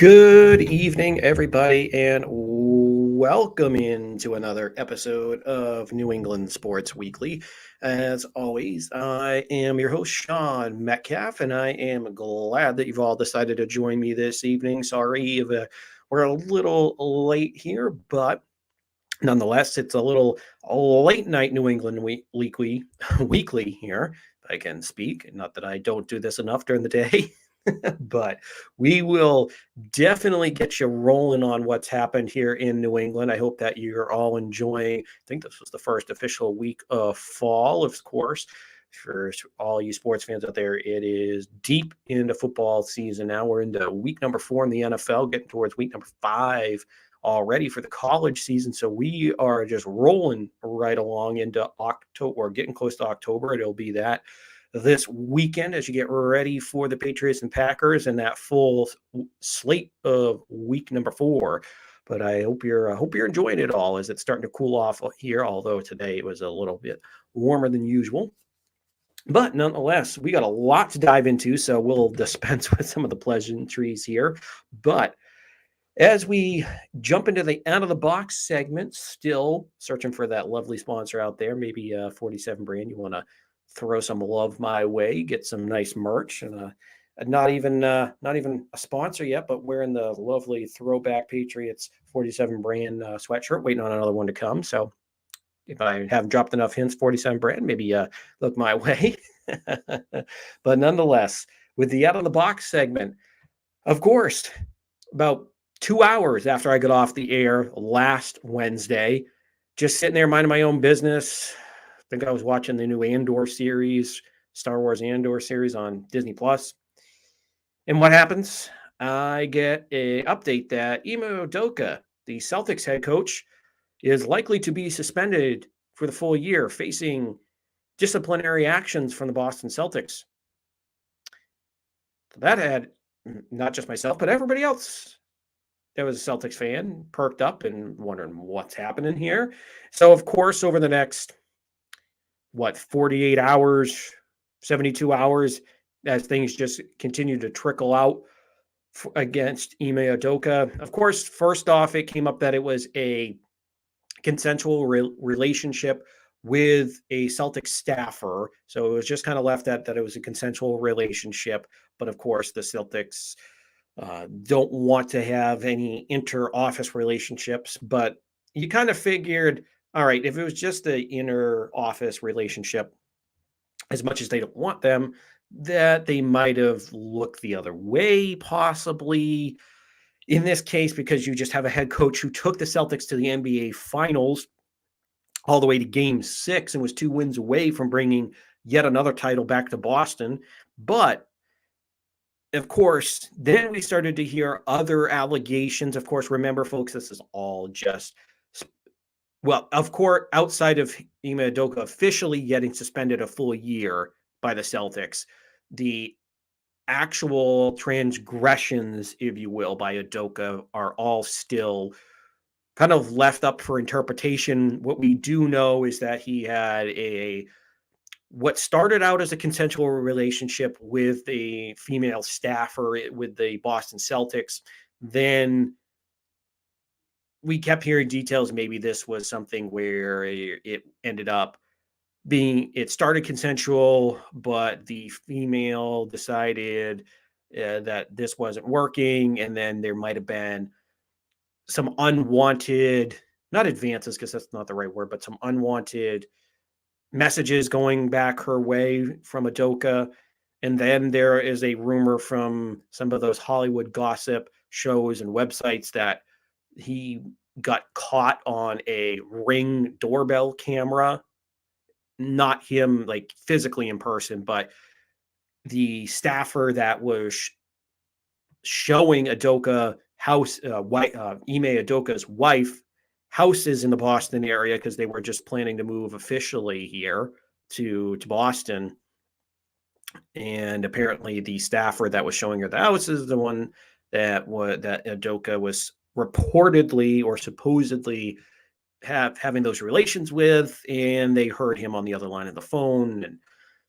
Good evening, everybody, and welcome into another episode of New England Sports Weekly. As always, I am your host, Sean Metcalf, and I am glad that you've all decided to join me this evening. Sorry if we're a little late here, but nonetheless, it's a little late night New England weekly here. If I can speak. Not that I don't do this enough during the day. But we will definitely get you rolling on what's happened here in New England. I hope that you're all enjoying. I think this was the first official week of fall, of course. For all you sports fans out there, it is deep into football season now. We're into week number 4 in the NFL, getting towards week number 5 already for the college season. So we are just rolling right along into October, or getting close to October. It'll be that this weekend as you get ready for the Patriots and Packers and that full slate of week number 4. But I hope you're enjoying it all as it's starting to cool off here, although today it was a little bit warmer than usual. But nonetheless, we got a lot to dive into, so we'll dispense with some of the pleasantries here. But as we jump into the out of the box segment, still searching for that lovely sponsor out there, maybe 47 brand, you want to throw some love my way, get some nice merch, and not even a sponsor yet, but wearing the lovely throwback Patriots 47 brand sweatshirt, waiting on another one to come. So if I haven't dropped enough hints, 47 brand, maybe look my way. But nonetheless, with the out of the box segment, of course, about 2 hours after I got off the air last Wednesday, just sitting there minding my own business. I think I was watching the new Andor series, Star Wars Andor series on Disney Plus. And what happens? I get an update that Ime Udoka, the Celtics head coach, is likely to be suspended for the full year, facing disciplinary actions from the Boston Celtics. That had not just myself, but everybody else that was a Celtics fan perked up and wondering what's happening here. So, of course, over the next, 48 hours, 72 hours, as things just continue to trickle out against Ime Udoka. Of course, first off, it came up that it was a consensual relationship with a Celtics staffer. So it was just kind of left at that it was a consensual relationship. But of course, the Celtics don't want to have any inter-office relationships. But you kind of figured, all right, if it was just the inter-office relationship, as much as they don't want them, that they might have looked the other way, possibly. In this case, because you just have a head coach who took the Celtics to the NBA Finals all the way to Game 6 and was 2 wins away from bringing yet another title back to Boston. But, of course, then we started to hear other allegations. Of course, remember, folks, this is all just, well, of course, outside of Ime Udoka officially getting suspended a full year by the Celtics, the actual transgressions, if you will, by Udoka are all still kind of left up for interpretation. What we do know is that he had what started out as a consensual relationship with a female staffer with the Boston Celtics. Then we kept hearing details. Maybe this was something where it ended up it started consensual, but the female decided that this wasn't working. And then there might have been some unwanted, not advances, because that's not the right word, but some unwanted messages going back her way from Udoka. And then there is a rumor from some of those Hollywood gossip shows and websites that he got caught on a Ring doorbell camera. Not him like physically in person, but the staffer that was showing Udoka Ime Udoka's wife houses in the Boston area, because they were just planning to move officially here to Boston. And apparently the staffer that was showing her the house is the one that Udoka was reportedly or supposedly having those relations with, and they heard him on the other line of the phone. And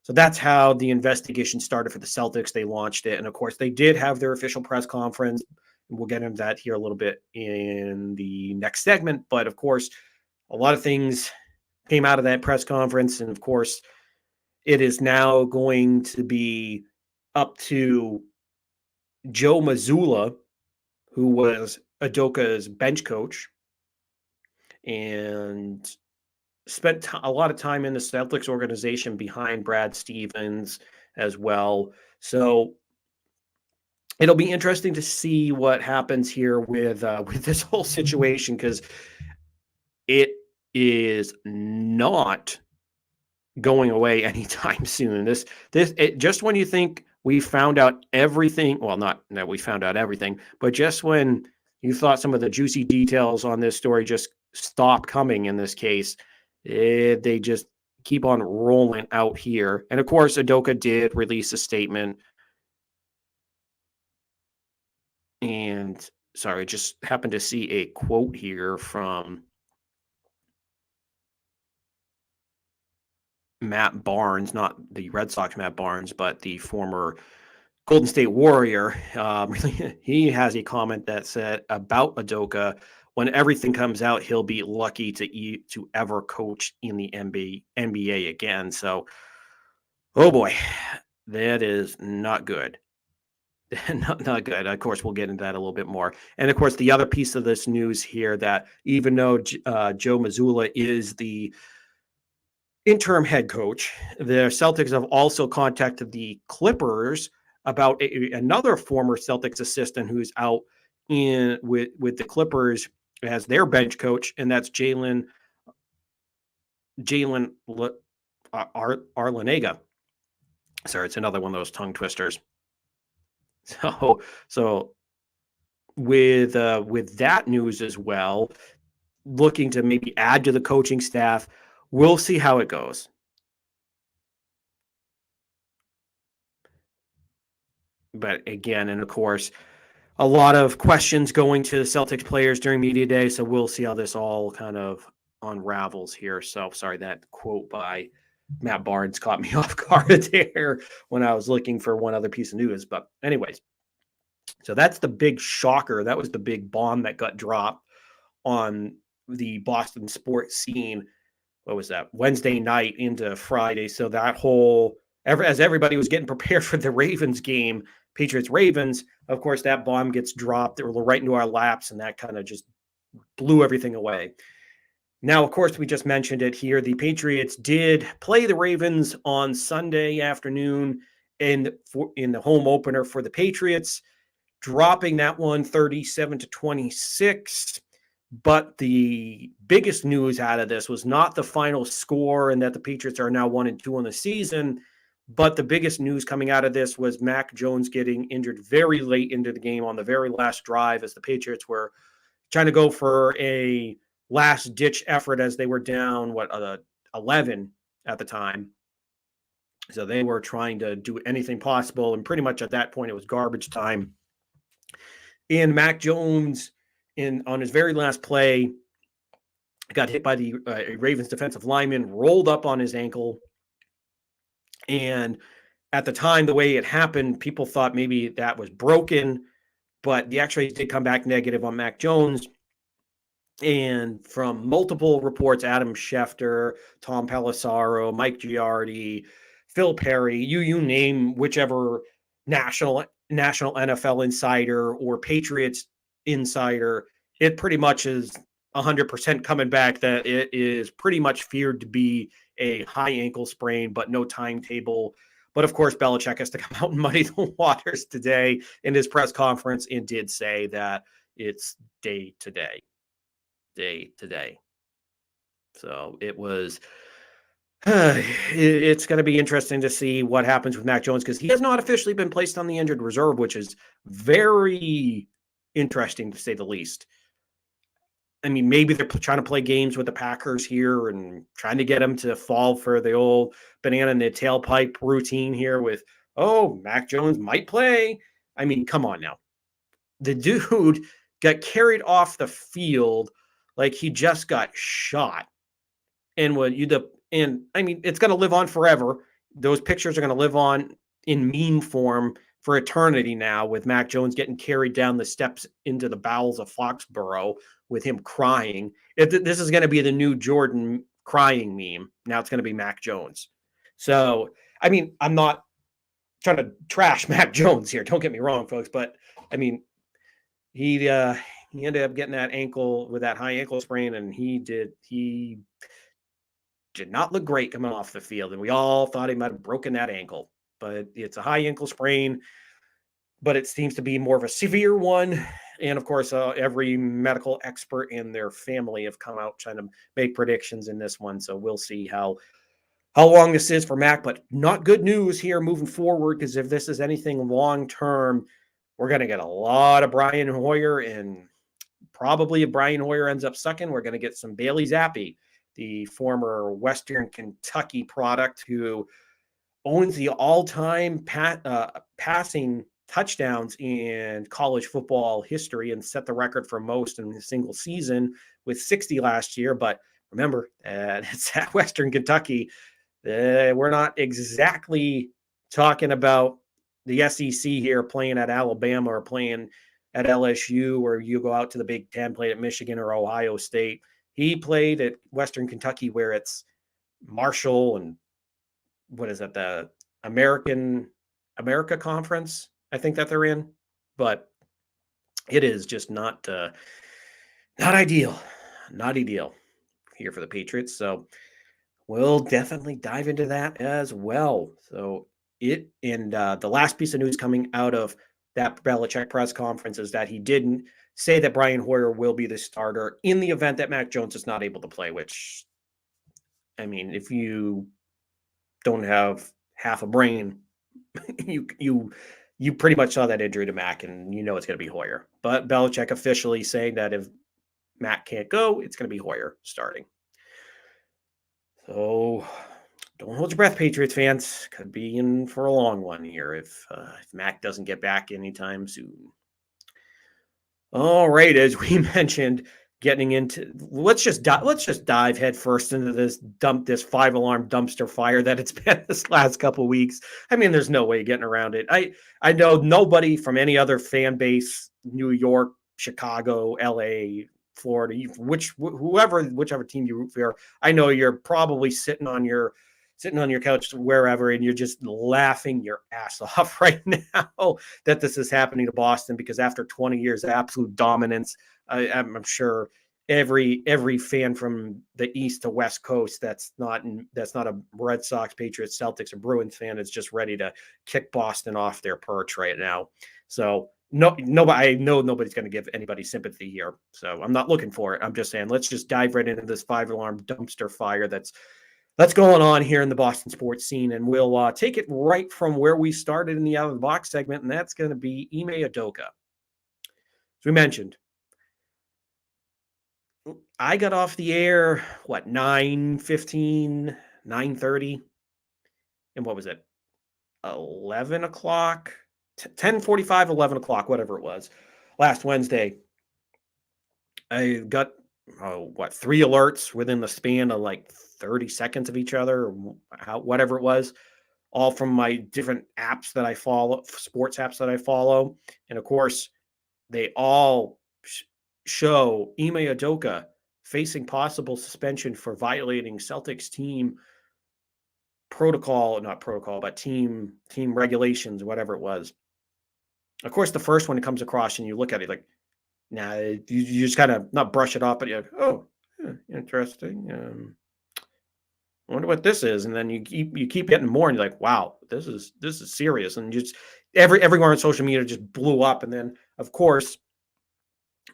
so that's how the investigation started for the Celtics. They launched it. And of course, they did have their official press conference We'll get into that here a little bit in the next segment. But of course, a lot of things came out of that press conference. And of course, it is now going to be up to Joe Mazzulla, who was Udoka's bench coach and spent a lot of time in the Celtics organization behind Brad Stevens as well. So it'll be interesting to see what happens here with this whole situation, because it is not going away anytime soon. Just when you think we found out everything, well, not that we found out everything, but just when you thought some of the juicy details on this story just stop coming in this case, they just keep on rolling out here. And of course, Udoka did release a statement. And sorry, just happened to see a quote here from Matt Barnes, not the Red Sox Matt Barnes, but the former Golden State Warrior. He has a comment that said about Udoka, when everything comes out, he'll be lucky to ever coach in the NBA again. So, oh boy, that is not good. not good. Of course, we'll get into that a little bit more. And of course, the other piece of this news here, that even though Joe Mazzulla is the interim head coach, the Celtics have also contacted the Clippers about another former Celtics assistant who's out with the Clippers as their bench coach, and that's Jalen Arlanega. Sorry, it's another one of those tongue twisters. So with that news as well, looking to maybe add to the coaching staff, we'll see how it goes. But again, and of course, a lot of questions going to the Celtics players during media day, so we'll see how this all kind of unravels here. So sorry, that quote by Matt Barnes caught me off guard there when I was looking for one other piece of news. But anyways, so that's the big shocker. That was the big bomb that got dropped on the Boston sports scene. What was that? Wednesday night into Friday. So that whole, as everybody was getting prepared for the Ravens game, Patriots Ravens, of course, that bomb gets dropped right into our laps, and that kind of just blew everything away. Now, of course, we just mentioned it here. The Patriots did play the Ravens on Sunday afternoon in the home opener for the Patriots, dropping that one 37-26. But the biggest news out of this was not the final score and that the Patriots are now 1-2 on the season. But the biggest news coming out of this was Mac Jones getting injured very late into the game on the very last drive, as the Patriots were trying to go for a last-ditch effort as they were down, 11 at the time. So they were trying to do anything possible, and pretty much at that point it was garbage time. And Mac Jones, on his very last play, got hit by the Ravens defensive lineman, rolled up on his ankle. And at the time, the way it happened, people thought maybe that was broken, but the x-rays did come back negative on Mac Jones. And from multiple reports, Adam Schefter, Tom Pelissaro, Mike Giardi, Phil Perry, you name whichever national NFL insider or Patriots insider, it pretty much is 100% coming back that it is pretty much feared to be a high ankle sprain, but no timetable. But of course, Belichick has to come out and muddy the waters today in his press conference, and did say that it's day to day. So it was, it's going to be interesting to see what happens with Mac Jones, because he has not officially been placed on the injured reserve, which is very interesting to say the least. I mean, maybe they're trying to play games with the Packers here and trying to get them to fall for the old banana in the tailpipe routine here with, oh, Mac Jones might play. I mean, come on now. The dude got carried off the field like he just got shot. And I mean, it's going to live on forever. Those pictures are going to live on in meme form for eternity now, with Mac Jones getting carried down the steps into the bowels of Foxborough with him crying. This is going to be the new Jordan crying meme. Now it's going to be Mac Jones. So, I mean, I'm not trying to trash Mac Jones here. Don't get me wrong, folks. But, I mean, he ended up getting that ankle with that high ankle sprain, and he did not look great coming off the field. And we all thought he might have broken that ankle. But it's a high ankle sprain, but it seems to be more of a severe one. And of course, every medical expert in their family have come out trying to make predictions in this one. So we'll see how long this is for Mac, but not good news here moving forward, because if this is anything long term, we're going to get a lot of Brian Hoyer, and probably if Brian Hoyer ends up sucking, we're going to get some Bailey Zappi, the former Western Kentucky product who owns the all-time passing touchdowns in college football history and set the record for most in a single season with 60 last year. But remember, it's at Western Kentucky. We're not exactly talking about the SEC here, playing at Alabama or playing at LSU, where you go out to the Big Ten, play at Michigan or Ohio State. He played at Western Kentucky, where it's Marshall and what is that, the America Conference, I think that they're in. But it is just not ideal. Not ideal here for the Patriots. So we'll definitely dive into that as well. So the last piece of news coming out of that Belichick press conference is that he didn't say that Brian Hoyer will be the starter in the event that Mac Jones is not able to play, which, I mean, if you don't have half a brain, you pretty much saw that injury to Mac, and you know it's going to be Hoyer. But Belichick officially saying that if Mac can't go, it's going to be Hoyer starting. So don't hold your breath, Patriots fans. Could be in for a long one here if Mac doesn't get back anytime soon. All right, as we mentioned, getting into let's just dive head first into this 5-alarm dumpster fire that it's been this last couple of weeks. I mean, there's no way getting around it. I know nobody from any other fan base, New York, Chicago, LA, Florida, whichever team you root for. I know you're probably sitting on your couch wherever, and you're just laughing your ass off right now that this is happening to Boston, because after 20 years of absolute dominance, I'm sure every fan from the East to West Coast that's not a Red Sox, Patriots, Celtics, or Bruins fan is just ready to kick Boston off their perch right now. So I know nobody's going to give anybody sympathy here. So I'm not looking for it. I'm just saying, let's just dive right into this 5-alarm dumpster fire that's going on here in the Boston sports scene, and we'll take it right from where we started in the Out of the Box segment, and that's going to be Ime Udoka. As we mentioned, I got off the air, 9:15, 9:30, and what was it, 11 o'clock, 10:45, 11 o'clock, whatever it was, last Wednesday. I got, 3 alerts within the span of like 30 seconds of each other, or whatever it was, all from my different apps that I follow, sports apps that I follow. And of course, they all show Ime Udoka facing possible suspension for violating Celtics team team regulations, whatever it was. Of course, the first one comes across and you look at it like, nah, you just kind of not brush it off, but you're like, oh, yeah, interesting. I wonder what this is. And then you keep getting more, and you're like, wow, this is serious. And just everywhere on social media just blew up. And then of course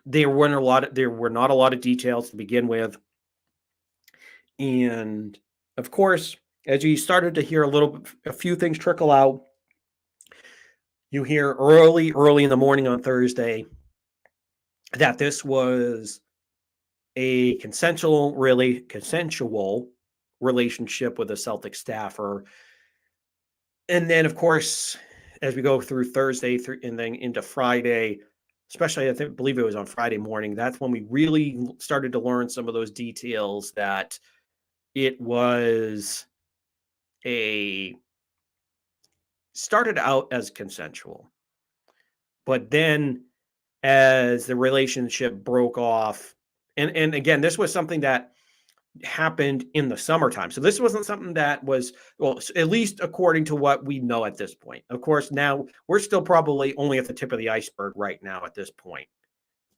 there were not a lot of details to begin with. And of course, as you started to hear a few things trickle out, you hear early in the morning on Thursday that this was a consensual relationship with a Celtics staffer. And then, of course, as we go through Thursday and then into Friday, especially I believe it was on Friday morning, that's when we really started to learn some of those details, that it was a started out as consensual, but then as the relationship broke off, and again, this was something that happened in the summertime. So this wasn't something that was, well, at least according to what we know at this point. Of course, now we're still probably only at the tip of the iceberg right now at this point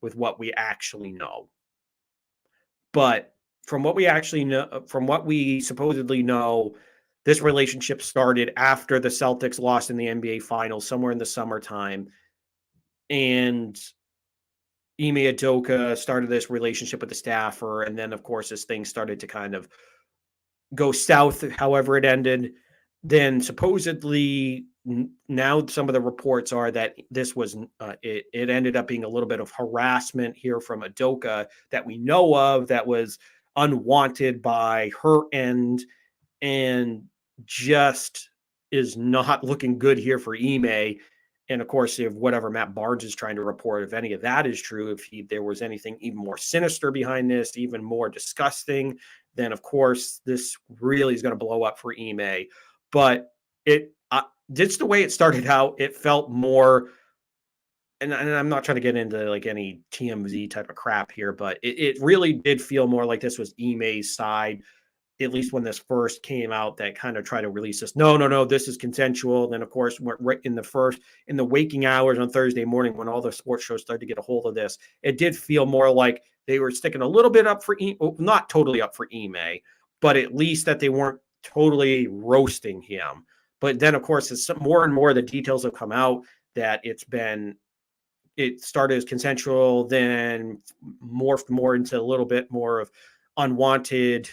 with what we actually know. But from what we actually know, from what we supposedly know, this relationship started after the Celtics lost in the NBA Finals somewhere in the summertime. And Ime Udoka started this relationship with the staffer. And then, of course, as things started to kind of go south, however it ended, then supposedly now some of the reports are that this was it ended up being a little bit of harassment here from Udoka that we know of that was unwanted by her end and just is not looking good here for Ime. And of course, if whatever Matt Barnes is trying to report, if any of that is true, if there was anything even more sinister behind this, even more disgusting, then of course this really is going to blow up for Ime. But just the way it started out, it felt more. And I'm not trying to get into like any TMZ type of crap here, but it really did feel more like this was Ime's side, at least when this first came out, that kind of tried to release this. No, this is consensual. Then, of course, right in the waking hours on Thursday morning, when all the sports shows started to get a hold of this, it did feel more like they were sticking a little bit up for, not totally up for Ime, but at least that they weren't totally roasting him. But then, of course, as more and more of the details have come out, that it started as consensual, then morphed more into a little bit more of unwanted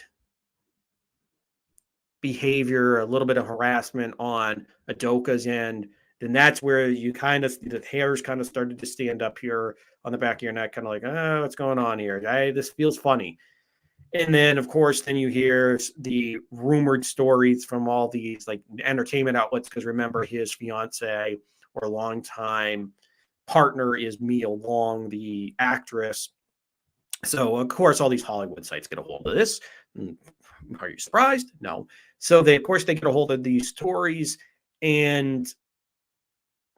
behavior, a little bit of harassment on Udoka's end, then that's where you kind of the hairs kind of started to stand up here on the back of your neck, kind of like, oh, what's going on here? This feels funny. And then, of course, then you hear the rumored stories from all these like entertainment outlets, because remember, his fiance or longtime partner is Mia Long, the actress. So, of course, all these Hollywood sites get a hold of this. Are you surprised? No. So, of course, they get a hold of these stories. And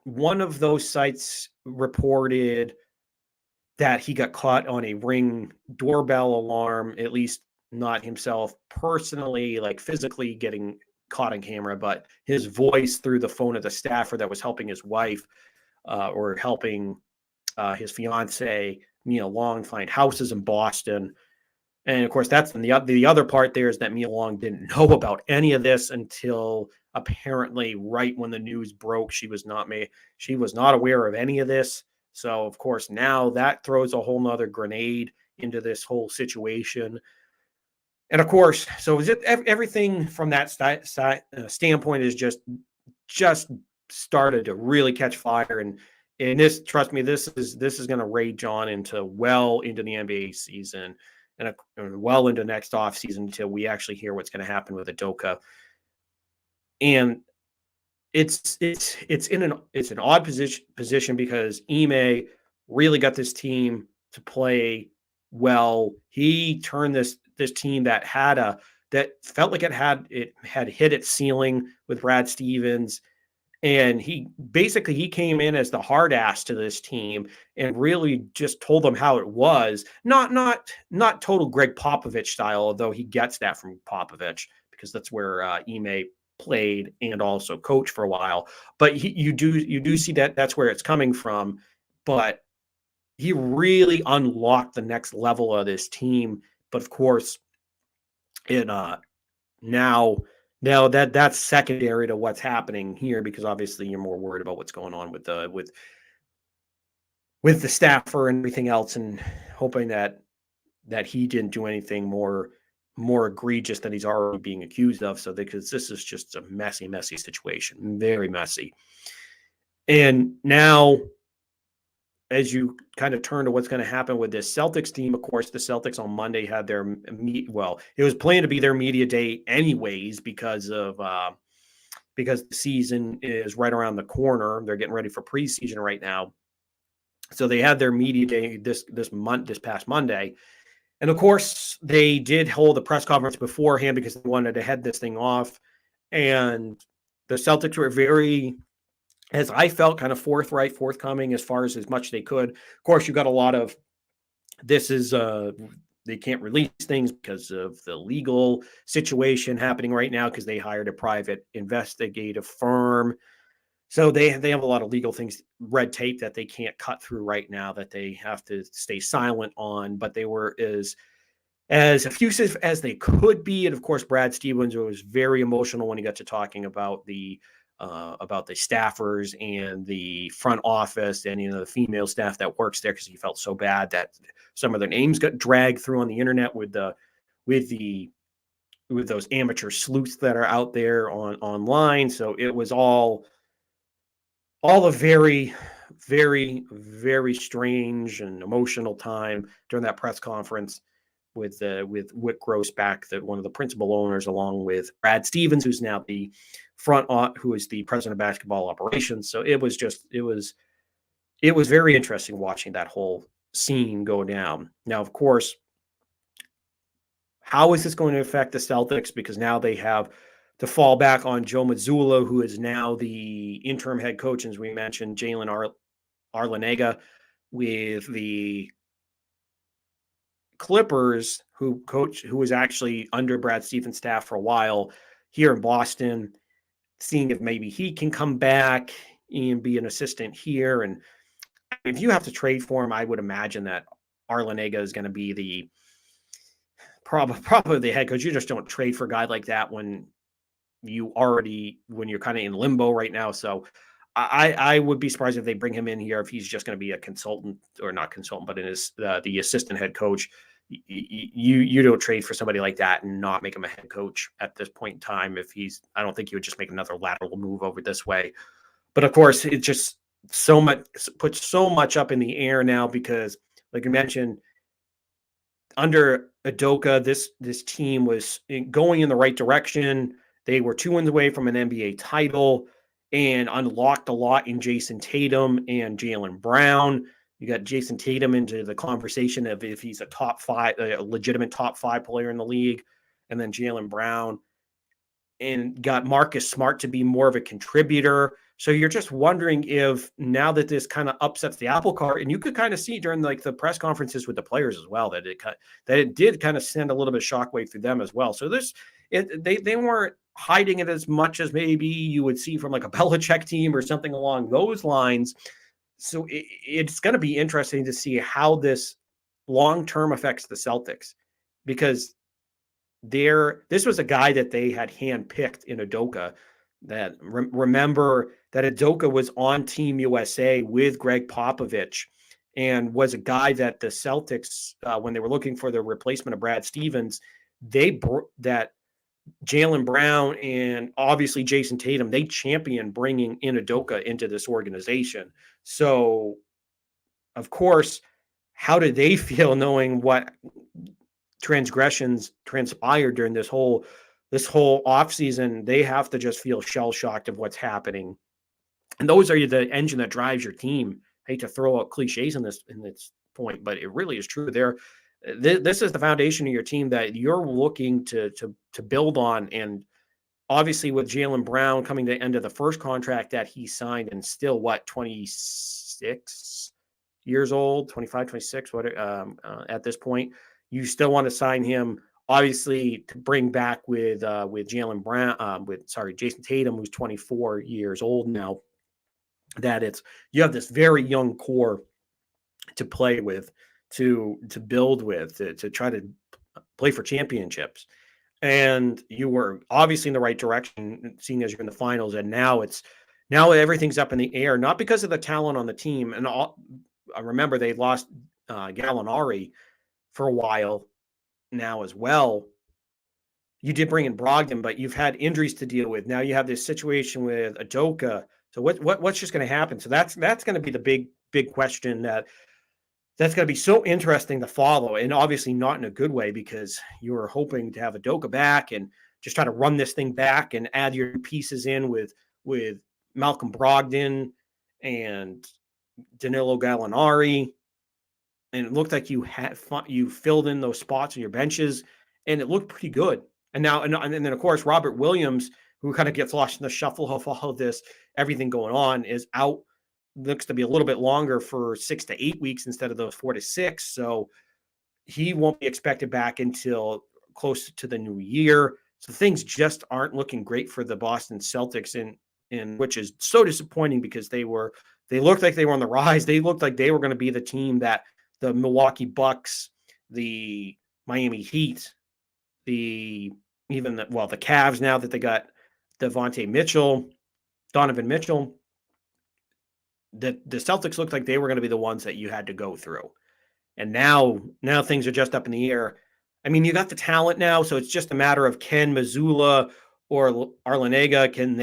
one of those sites reported that he got caught on a Ring doorbell alarm, at least not himself personally, like physically getting caught on camera, but his voice through the phone of the staffer that was helping his wife or helping his fiance, Mia Long, find houses in Boston. And of course, that's the other part there is that Mia Long didn't know about any of this until apparently right when the news broke. She was not aware of any of this. So of course now that throws a whole nother grenade into this whole situation. And of course, so everything from that standpoint is just started to really catch fire. And this, trust me, this is going to rage on into the NBA season and well into next off season until we actually hear what's going to happen with Udoka. And it's an odd position because Ime really got this team to play well. He turned this team that felt like it had hit its ceiling with Brad Stevens. And he came in as the hard ass to this team and really just told them how it was. Not total Greg Popovich style, although he gets that from Popovich because that's where Ime played and also coached for a while. But you do see that that's where it's coming from. But he really unlocked the next level of this team. But of course, it now that's secondary to what's happening here, because obviously you're more worried about what's going on with the staffer and everything else, and hoping that he didn't do anything more egregious than he's already being accused of. So because this is just a messy situation, very messy. And now, as you kind of turn to what's going to happen with this Celtics team, of course, the Celtics on Monday had their it was planned to be their media day anyways because the season is right around the corner. They're getting ready for preseason right now. So they had their media day this past Monday. And of course, they did hold a press conference beforehand because they wanted to head this thing off. And the Celtics were very, as I felt, kind of forthcoming as far as much they could. Of course, you got a lot of this is they can't release things because of the legal situation happening right now because they hired a private investigative firm. So they have a lot of legal things, red tape that they can't cut through right now that they have to stay silent on. But they were as effusive as they could be. And of course, Brad Stevens was very emotional when he got to talking about the staffers and the front office and the female staff that works there, because he felt so bad that some of their names got dragged through on the internet with those amateur sleuths that are out there online. So it was all a very, very, very strange and emotional time during that press conference with Whit Grossback, one of the principal owners, along with Brad Stevens, who's now who is the president of basketball operations. So it was very interesting watching that whole scene go down. Now, of course, how is this going to affect the Celtics? Because now they have to fall back on Joe Mazzulla, who is now the interim head coach, as we mentioned, Jalen Arlanega with the Clippers, who was actually under Brad Stevens' staff for a while here in Boston, seeing if maybe he can come back and be an assistant here. And if you have to trade for him, I would imagine that Arlanega is going to be probably the head coach. You just don't trade for a guy like that when you're kind of in limbo right now. So I would be surprised if they bring him in here if he's just going to be a consultant, or not consultant, but the assistant head coach. You don't trade for somebody like that and not make him a head coach at this point in time. I don't think you would just make another lateral move over this way. But of course, it just puts so much up in the air now because, like you mentioned, under Udoka, this team was going in the right direction. They were 2 wins away from an NBA title and unlocked a lot in Jason Tatum and Jaylen Brown. You got Jason Tatum into the conversation of if he's a legitimate top 5 player in the league, and then Jaylen Brown, and got Marcus Smart to be more of a contributor. So you're just wondering if now that this kind of upsets the apple cart, and you could kind of see during the press conferences with the players as well, that it did kind of send a little bit of shockwave through them as well. So they weren't hiding it as much as maybe you would see from like a Belichick team or something along those lines. So it's going to be interesting to see how this long-term affects the Celtics, because this was a guy that they had handpicked in Udoka. That remember that Udoka was on Team USA with Greg Popovich, and was a guy that the Celtics, when they were looking for the replacement of Brad Stevens, that Jaylen Brown and obviously Jason Tatum, they championed bringing in Udoka into this organization. So, of course, how did they feel knowing what transgressions transpired during this whole offseason? They have to just feel shell-shocked of what's happening. And those are the engine that drives your team. I hate to throw out cliches in this point, but it really is true. This is the foundation of your team that you're looking to build on. And obviously with Jaylen Brown coming to the end of the first contract that he signed, and still 26 years old, 25, 26, at this point, you still want to sign him, obviously, to bring back with Jaylen Brown, Jason Tatum, who's 24 years old now. That you have this very young core to play with, to build with, to try to play for championships. And you were obviously in the right direction, seeing as you're in the finals. And now everything's up in the air, not because of the talent on the team. And I remember they lost Gallinari for a while now as well. You did bring in Brogdon, but you've had injuries to deal with. Now you have this situation with Udoka. So what's just going to happen? So that's going to be the big question that's going to be so interesting to follow, and obviously not in a good way, because you were hoping to have Udoka back and just try to run this thing back and add your pieces in with Malcolm Brogdon and Danilo Gallinari. And it looked like you filled in those spots on your benches, and it looked pretty good. And now, and then of course, Robert Williams who kind of gets lost in the shuffle of all of this, everything going on, is out. Looks to be a little bit longer for 6 to 8 weeks instead of those 4 to 6. So he won't be expected back until close to the new year. So things just aren't looking great for the Boston Celtics, in which is so disappointing because they looked like they were on the rise. They looked like they were going to be the team that the Milwaukee Bucks, the Miami Heat, the Cavs, now that they got Donovan Mitchell, that the Celtics looked like they were going to be the ones that you had to go through. And now things are just up in the air. I mean, you got the talent now, so it's just a matter of can Mazzulla or Arlanega, can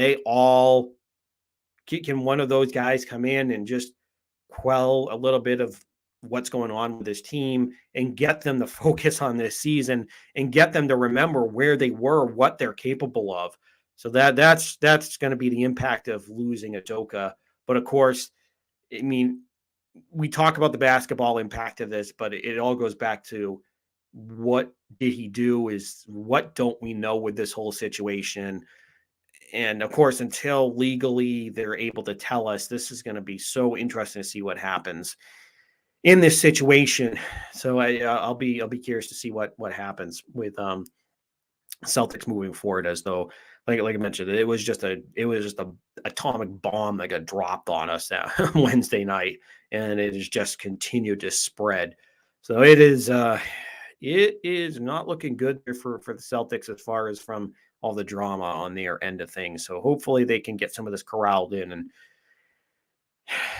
one of those guys come in and just quell a little bit of what's going on with this team and get them to focus on this season and get them to remember where they were, what they're capable of. So that's going to be the impact of losing Udoka. But of course, I mean, we talk about the basketball impact of this, but it all goes back to what did he do? Is what don't we know with this whole situation? And of course, until legally they're able to tell us, this is going to be so interesting to see what happens in this situation. So I'll be curious to see what happens with Celtics moving forward, as though, like I mentioned, it was just a atomic bomb that got dropped on us that Wednesday night, and it has just continued to spread. So it is not looking good for the Celtics as far as from all the drama on their end of things. So hopefully they can get some of this corralled in and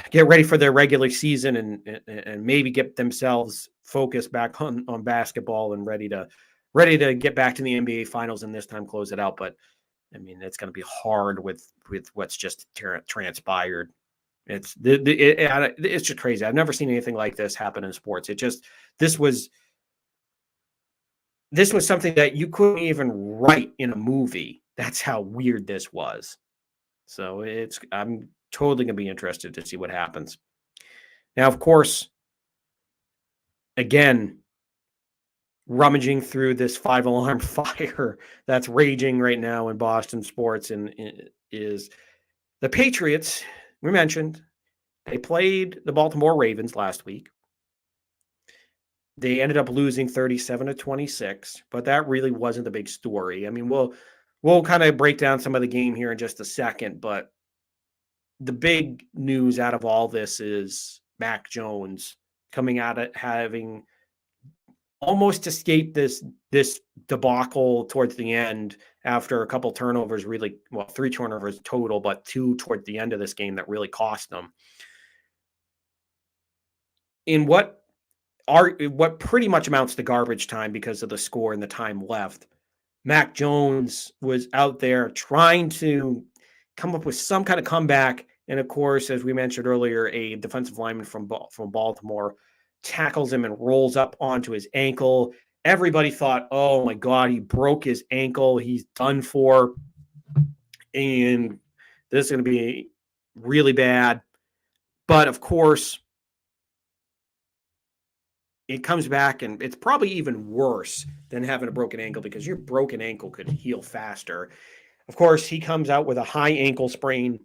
get ready for their regular season and maybe get themselves focused back on basketball and ready to get back to the NBA finals and this time close it out. But I mean, it's going to be hard with what's just transpired. It's just crazy. I've never seen anything like this happen in sports. This was something that you couldn't even write in a movie. That's how weird this was. So I'm totally going to be interested to see what happens. Now, of course, again, rummaging through this 5-alarm fire that's raging right now in Boston sports and is the Patriots. We mentioned they played the Baltimore Ravens last week. They ended up losing 37-26, but that really wasn't the big story. I mean, we'll kind of break down some of the game here in just a second, but the big news out of all this is Mac Jones coming out of having almost escaped this debacle towards the end after a couple turnovers, 3 turnovers total, but 2 toward the end of this game that really cost them. In what pretty much amounts to garbage time because of the score and the time left, Mac Jones was out there trying to come up with some kind of comeback. And of course, as we mentioned earlier, a defensive lineman from Baltimore tackles him and rolls up onto his ankle. Everybody thought, oh my God, he broke his ankle. He's done for. And this is going to be really bad. But of course, it comes back and it's probably even worse than having a broken ankle because your broken ankle could heal faster. Of course, he comes out with a high ankle sprain,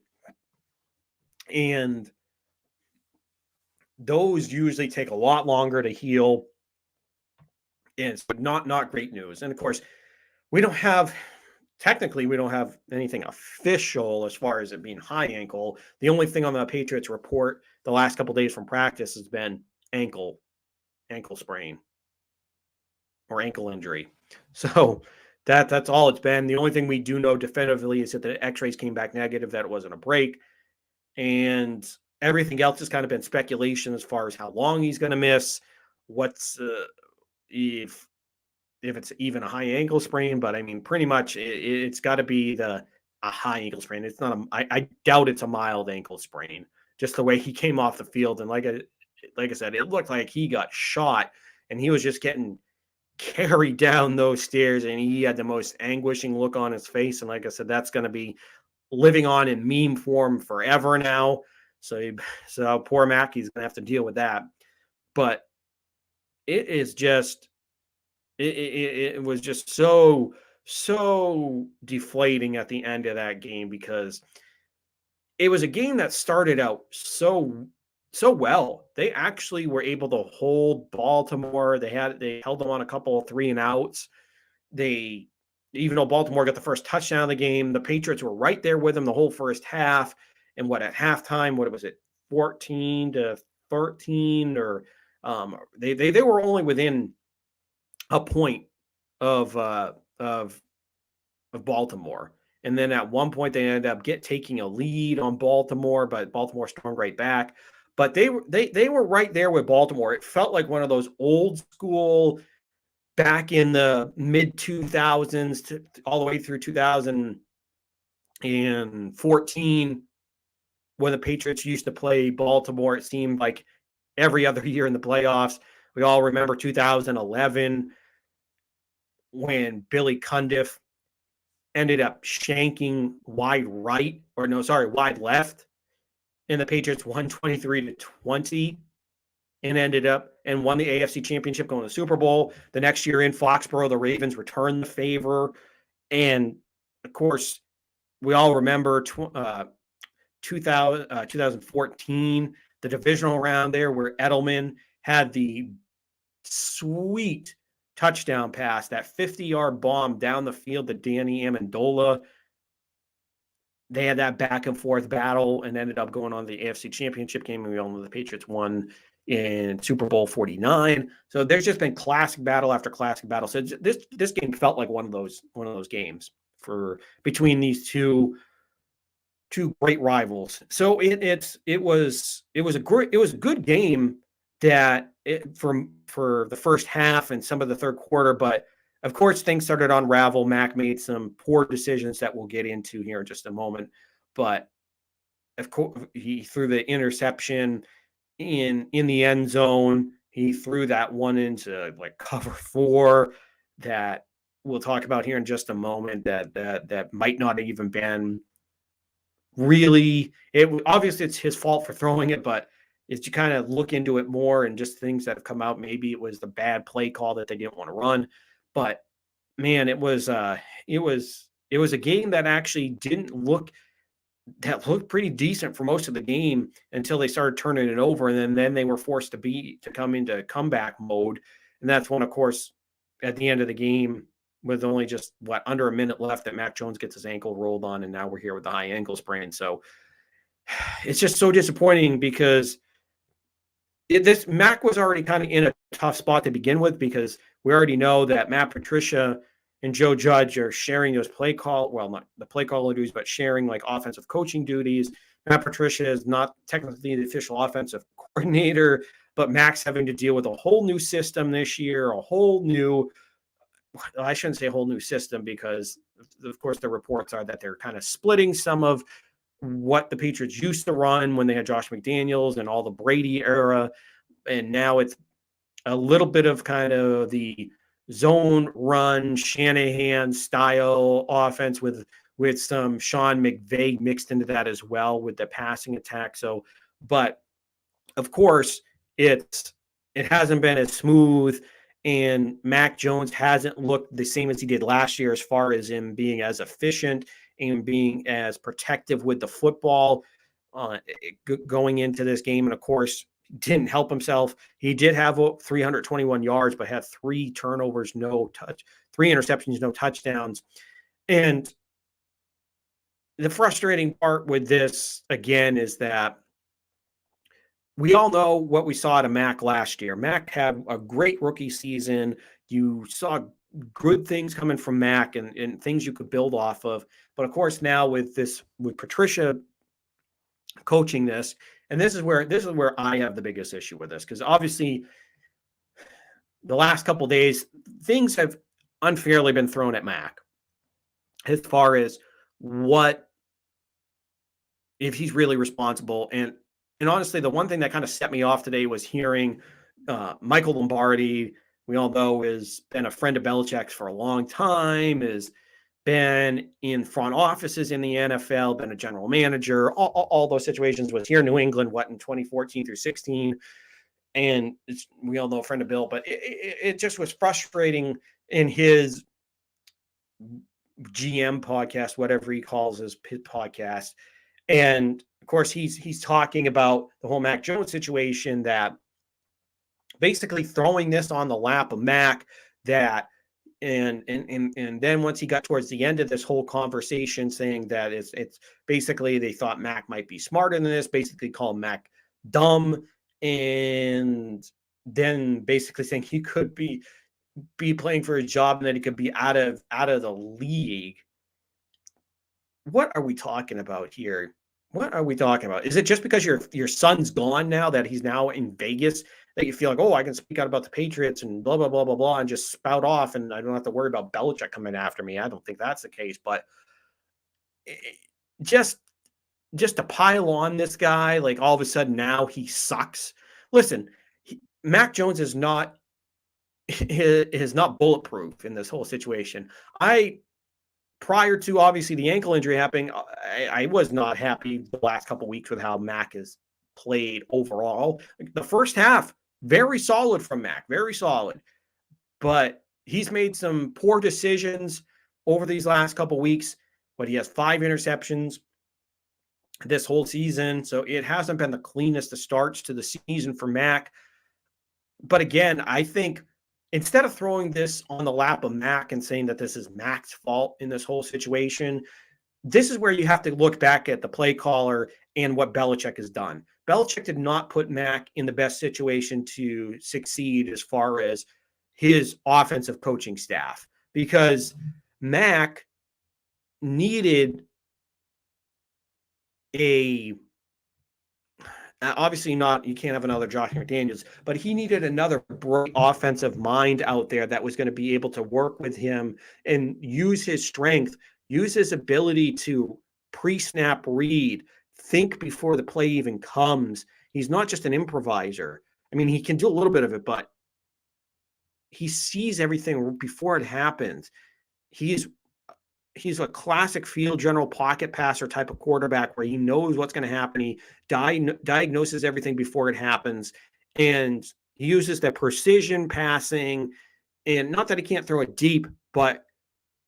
and those usually take a lot longer to heal. And it's not great news. And of course, we don't have anything official as far as it being high ankle. The only thing on the Patriots report the last couple of days from practice has been ankle sprain or ankle injury. So that's all it's been. The only thing we do know definitively is that the x-rays came back negative, that it wasn't a break. And everything else has kind of been speculation as far as how long he's going to miss, what's if it's even a high ankle sprain. But I mean, pretty much it's got to be a high ankle sprain. It's not I doubt it's a mild ankle sprain, just the way he came off the field. And like I said, it looked like he got shot and he was just getting carried down those stairs and he had the most anguishing look on his face. And like I said, that's going to be living on in meme form forever now. So poor Mac, he's going to have to deal with that. But it is just, it was just so so deflating at the end of that game because it was a game that started out so well. They actually were able to hold Baltimore. They held them on a couple of 3-and-outs. They Even though Baltimore got the first touchdown of the game, the Patriots were right there with them the whole first half. And at halftime, what was it, 14-13, or they were only within a point of Baltimore. And then at one point they ended up taking a lead on Baltimore, but Baltimore stormed right back. But they were right there with Baltimore. It felt like one of those old school, back in the mid 2000s all the way through 2014, when the Patriots used to play Baltimore. It seemed like every other year in the playoffs. We all remember 2011 when Billy Cundiff ended up shanking wide left, and the Patriots won 23-20 and won the AFC Championship, going to the Super Bowl. The next year in Foxborough, the Ravens returned the favor. And, of course, we all remember 2014, the divisional round there, where Edelman had the sweet touchdown pass, that 50-yard bomb down the field to Danny Amendola. They had that back and forth battle and ended up going on the AFC Championship game, and we all know the Patriots won in Super Bowl 49. So there's just been classic battle after classic battle. So this game felt like one of those games between these two great rivals. So it was a good game for the first half and some of the third quarter, but of course things started to unravel. Mac made some poor decisions that we'll get into here in just a moment, but of course he threw the interception in the end zone. He threw that one into like cover 4 that we'll talk about here in just a moment, that might not have even been really, obviously it's his fault for throwing it, but as you kind of look into it more and just things that have come out, maybe it was the bad play call that they didn't want to run. But man, it was a game that actually looked pretty decent for most of the game until they started turning it over, and then they were forced to come into comeback mode. And that's when, of course, at the end of the game, with only just under a minute left, that Mac Jones gets his ankle rolled on, and now we're here with the high ankle sprain. So it's just so disappointing because Mac was already kind of in a tough spot to begin with, because we already know that Matt Patricia and Joe Judge are sharing those not the play call duties, but sharing like offensive coaching duties. Matt Patricia is not technically the official offensive coordinator, but Mac's having to deal with a whole new system this year, I shouldn't say a whole new system, because of course the reports are that they're kind of splitting some of what the Patriots used to run when they had Josh McDaniels and all the Brady era. And now it's a little bit of kind of the zone run Shanahan style offense with some Sean McVay mixed into that as well with the passing attack. So, but of course it hasn't been as smooth, and Mac Jones hasn't looked the same as he did last year as far as him being as efficient and being as protective with the football going into this game. And of course, didn't help himself. He did have 321 yards, but had 3 turnovers, 3 interceptions, no touchdowns. And the frustrating part with this, again, is that we all know what we saw out of Mac last year. Mac had a great rookie season. You saw good things coming from Mac and things you could build off of. But of course, now with Patricia coaching this, and this is where I have the biggest issue with this, because obviously the last couple of days, things have unfairly been thrown at Mac as far as if he's really responsible. And honestly, the one thing that kind of set me off today was hearing Michael Lombardi, we all know has been a friend of Belichick's for a long time, has been in front offices in the NFL, been a general manager, all those situations, was here in New England, in 2014 through 16. And we all know a friend of Bill, but it just was frustrating in his GM podcast, whatever he calls his podcast. And of course, he's talking about the whole Mac Jones situation, that basically throwing this on the lap of Mac, that and then once he got towards the end of this whole conversation, saying that it's basically they thought Mac might be smarter than this, basically called Mac dumb, and then basically saying he could be playing for a job and that he could be out of the league. What are we talking about here? What are we talking about? Is it just because your son's gone now, that he's now in Vegas, that you feel like, oh, I can speak out about the Patriots and blah, blah, blah, blah, blah, and just spout off, and I don't have to worry about Belichick coming after me? I don't think that's the case, but just to pile on this guy, like all of a sudden now he sucks. Listen, Mac Jones is not bulletproof in this whole situation. Prior to obviously the ankle injury happening, I was not happy the last couple of weeks with how Mac has played overall. The first half, very solid from Mac, very solid. But he's made some poor decisions over these last couple of weeks, but he has 5 interceptions this whole season. So it hasn't been the cleanest of starts to the season for Mac. But again, I think instead of throwing this on the lap of Mac and saying that this is Mac's fault in this whole situation, this is where you have to look back at the play caller and what Belichick has done. Belichick did not put Mac in the best situation to succeed as far as his offensive coaching staff, because Mac needed obviously not, you can't have another Josh McDaniels, but he needed another bright offensive mind out there that was going to be able to work with him and use his strength, use his ability to pre-snap read, think before the play even comes. He's not just an improviser. I mean, he can do a little bit of it, but he sees everything before it happens. He's a classic field general pocket passer type of quarterback where he knows what's going to happen. He diagnoses everything before it happens, and he uses that precision passing. And not that he can't throw it deep, but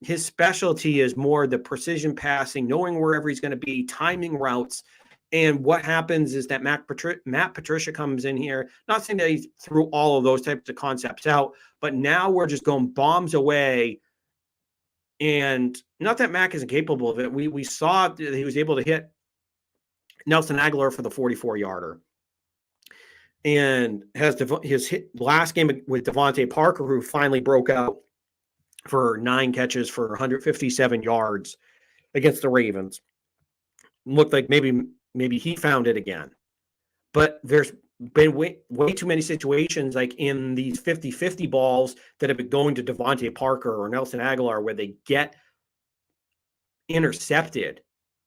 his specialty is more the precision passing, knowing wherever he's going to be, timing routes. And what happens is that Matt Patricia comes in here, not saying that he threw all of those types of concepts out, but now we're just going bombs away. And not that Mac isn't capable of it. We saw that he was able to hit Nelson Aguilar for the 44-yarder. And has his last game with Devontae Parker, who finally broke out for 9 catches for 157 yards against the Ravens. Looked like maybe he found it again. But there's been way too many situations like in these 50-50 balls that have been going to Devontae Parker or Nelson Aguilar where they get intercepted,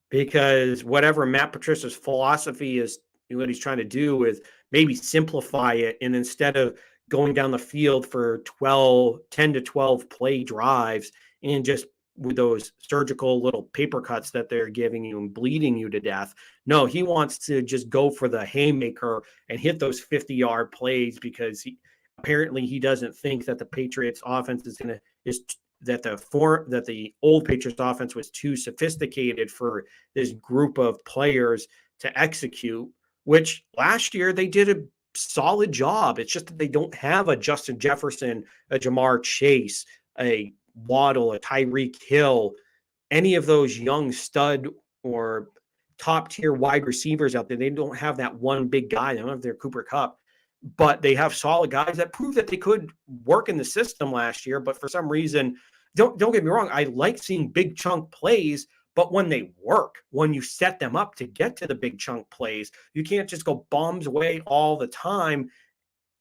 because whatever Matt Patricia's philosophy is, what he's trying to do is maybe simplify it, and instead of going down the field for 10 to 12 play drives and just with those surgical little paper cuts that they're giving you and bleeding you to death. No, he wants to just go for the haymaker and hit those 50-yard plays, because apparently he doesn't think that the Patriots offense that the old Patriots offense was too sophisticated for this group of players to execute, which last year they did a solid job. It's just that they don't have a Justin Jefferson, a Jamar Chase, a Waddle, a Tyreek Hill, any of those young stud or top tier wide receivers out there. They don't have that one big guy. They don't have their Cooper Kupp, but they have solid guys that prove that they could work in the system last year. But for some reason, don't get me wrong, I like seeing big chunk plays, but when they work, when you set them up to get to the big chunk plays, you can't just go bombs away all the time.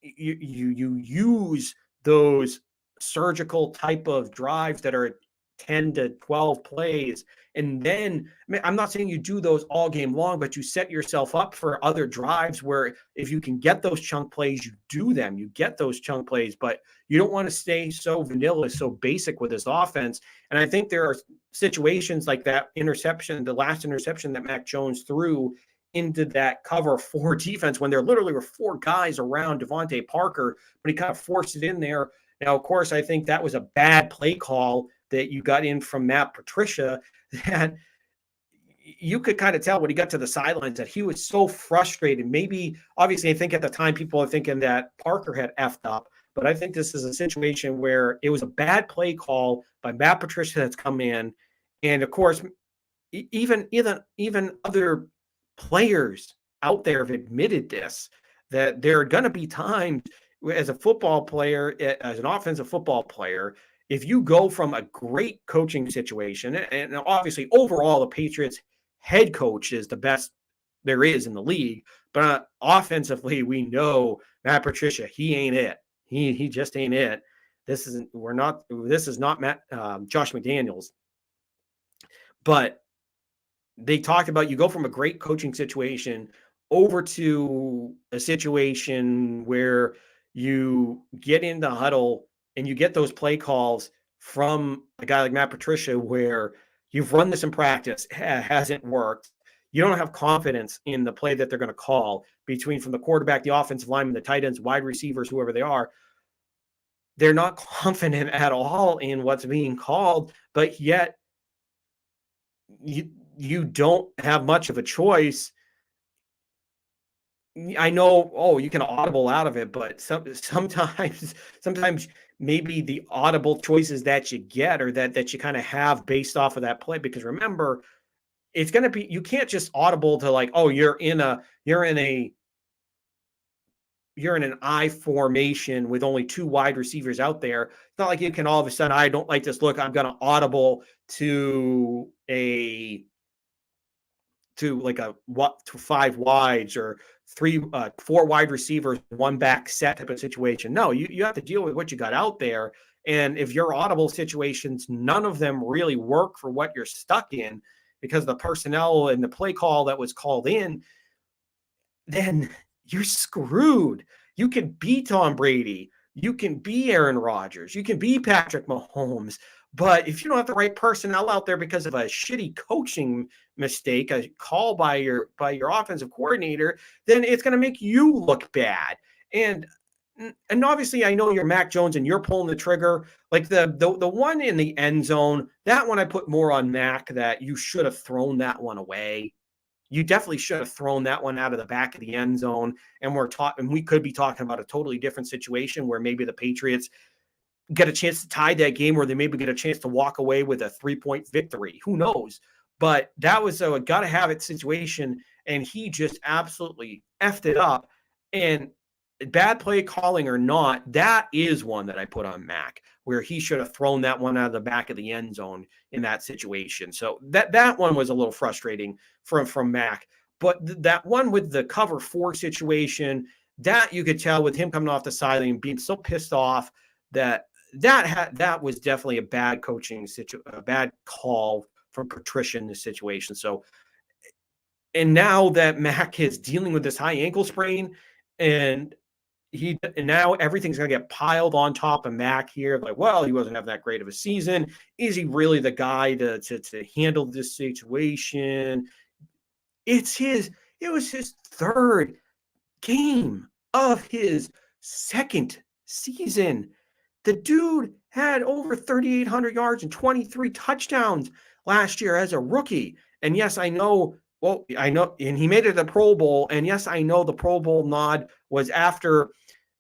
You use those surgical type of drives that are 10 to 12 plays. And then, I'm not saying you do those all game long, but you set yourself up for other drives where if you can get those chunk plays, you do them, you get those chunk plays, but you don't want to stay so vanilla, so basic with this offense. And I think there are situations like that interception, the last interception that Mac Jones threw into that cover 4 defense, when there literally were 4 guys around Devontae Parker, but he kind of forced it in there. Now, of course, I think that was a bad play call that you got in from Matt Patricia that you could kind of tell when he got to the sidelines that he was so frustrated. Maybe, obviously, I think at the time people are thinking that Parker had effed up, but I think this is a situation where it was a bad play call by Matt Patricia that's come in. And of course, even other players out there have admitted this, that there are going to be times as a football player, as an offensive football player, if you go from a great coaching situation, and obviously overall the Patriots head coach is the best there is in the league, but offensively we know Matt Patricia, he ain't it. He just ain't it. This is not Matt Josh McDaniels, but they talked about you go from a great coaching situation over to a situation where you get in the huddle and you get those play calls from a guy like Matt Patricia where you've run this in practice, hasn't worked. You don't have confidence in the play that they're going to call between from the quarterback, the offensive lineman, the tight ends, wide receivers, whoever they are. They're not confident at all in what's being called, but yet you don't have much of a choice. I know, you can audible out of it, but sometimes maybe the audible choices that you get or that you kind of have based off of that play. Because remember, it's going to be, you can't just audible to like, you're in an I formation with only two wide receivers out there. It's not like you can all of a sudden, I don't like this look, I'm going to audible to five wides or four wide receivers, one back set type of situation. No, you have to deal with what you got out there. And if your audible situations, none of them really work for what you're stuck in because the personnel and the play call that was called in, then you're screwed. You can be Tom Brady. You can be Aaron Rodgers. You can be Patrick Mahomes. But if you don't have the right personnel out there because of a shitty coaching mistake, a call by your offensive coordinator, then it's going to make you look bad. And obviously, I know you're Mac Jones and you're pulling the trigger. Like the one in the end zone, that one I put more on Mac, that you should have thrown that one away. You definitely should have thrown that one out of the back of the end zone. And we could be talking about a totally different situation where maybe the Patriots get a chance to tie that game, or they maybe get a chance to walk away with a 3-point victory. Who knows? But that was a got to have it situation. And he just absolutely effed it up. And bad play calling or not, that is one that I put on Mac, where he should have thrown that one out of the back of the end zone in that situation. So that one was a little frustrating from Mac. But that one with the cover 4 situation, that you could tell with him coming off the sideline and being so pissed off that was definitely a bad coaching a bad call from Patricia in this situation. So, and now that Mac is dealing with this high ankle sprain, and now everything's going to get piled on top of Mac here. Like, well, he wasn't having that great of a season. Is he really the guy to handle this situation? It was his third game of his second season. The dude had over 3,800 yards and 23 touchdowns last year as a rookie. And yes, I know, and he made it to the Pro Bowl. And yes, I know the Pro Bowl nod was after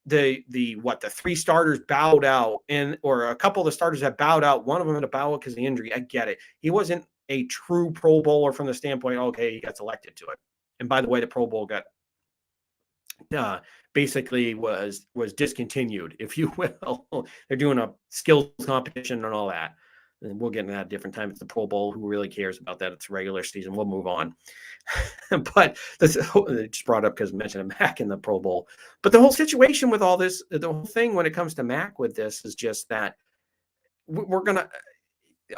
the 3 starters bowed out, or a couple of the starters that bowed out. One of them had to bow out because of the injury. I get it. He wasn't a true Pro Bowler from the standpoint, okay, he got selected to it. And by the way, the Pro Bowl got basically was discontinued, if you will. They're doing a skills competition and all that. And we'll get into that a different time. It's the Pro Bowl. Who really cares about that? It's regular season. We'll move on. But this just brought up because I mentioned Mac in the Pro Bowl. But the whole situation with all this, the whole thing when it comes to Mac with this is just that we're going to,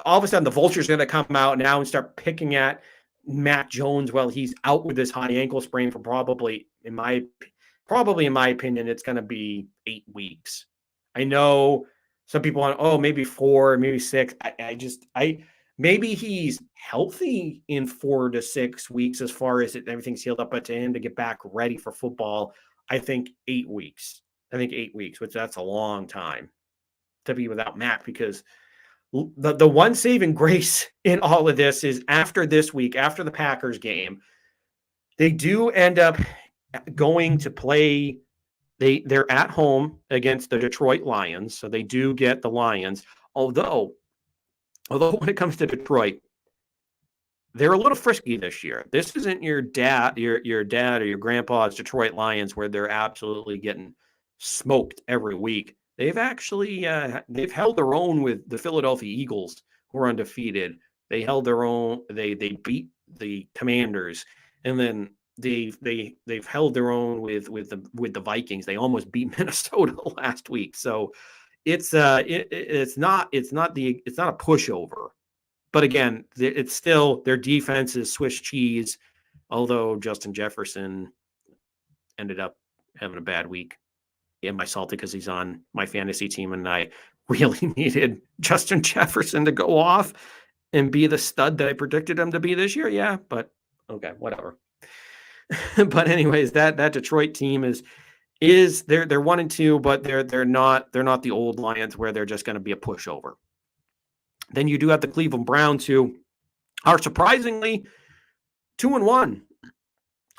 all of a sudden the vulture's going to come out now and start picking at Mac Jones while he's out with this high ankle sprain for probably, in my opinion, it's going to be 8 weeks. I know some people want, maybe 4, maybe 6. Maybe he's healthy in 4 to 6 weeks as far as everything's healed up, but to him to get back ready for football, I think 8 weeks. I think 8 weeks, which that's a long time to be without Mac, because The one saving grace in all of this is after this week, after the Packers game, they do end up going to play. They're at home against the Detroit Lions, so they do get the Lions. Although when it comes to Detroit, they're a little frisky this year. This isn't your dad or your grandpa's Detroit Lions where they're absolutely getting smoked every week. They've actually they've held their own with the Philadelphia Eagles, who are undefeated. They held their own. They beat the Commanders, and then they've held their own with the Vikings. They almost beat Minnesota last week. So it's it's not a pushover. But again, it's still their defense is Swiss cheese, although Justin Jefferson ended up having a bad week. Yeah, my salty because he's on my fantasy team, and I really needed Justin Jefferson to go off and be the stud that I predicted him to be this year. Yeah, but okay, whatever. But anyways, that Detroit team is they're 1-2, but they're not the old Lions where they're just going to be a pushover. Then you do have the Cleveland Browns, who are surprisingly 2-1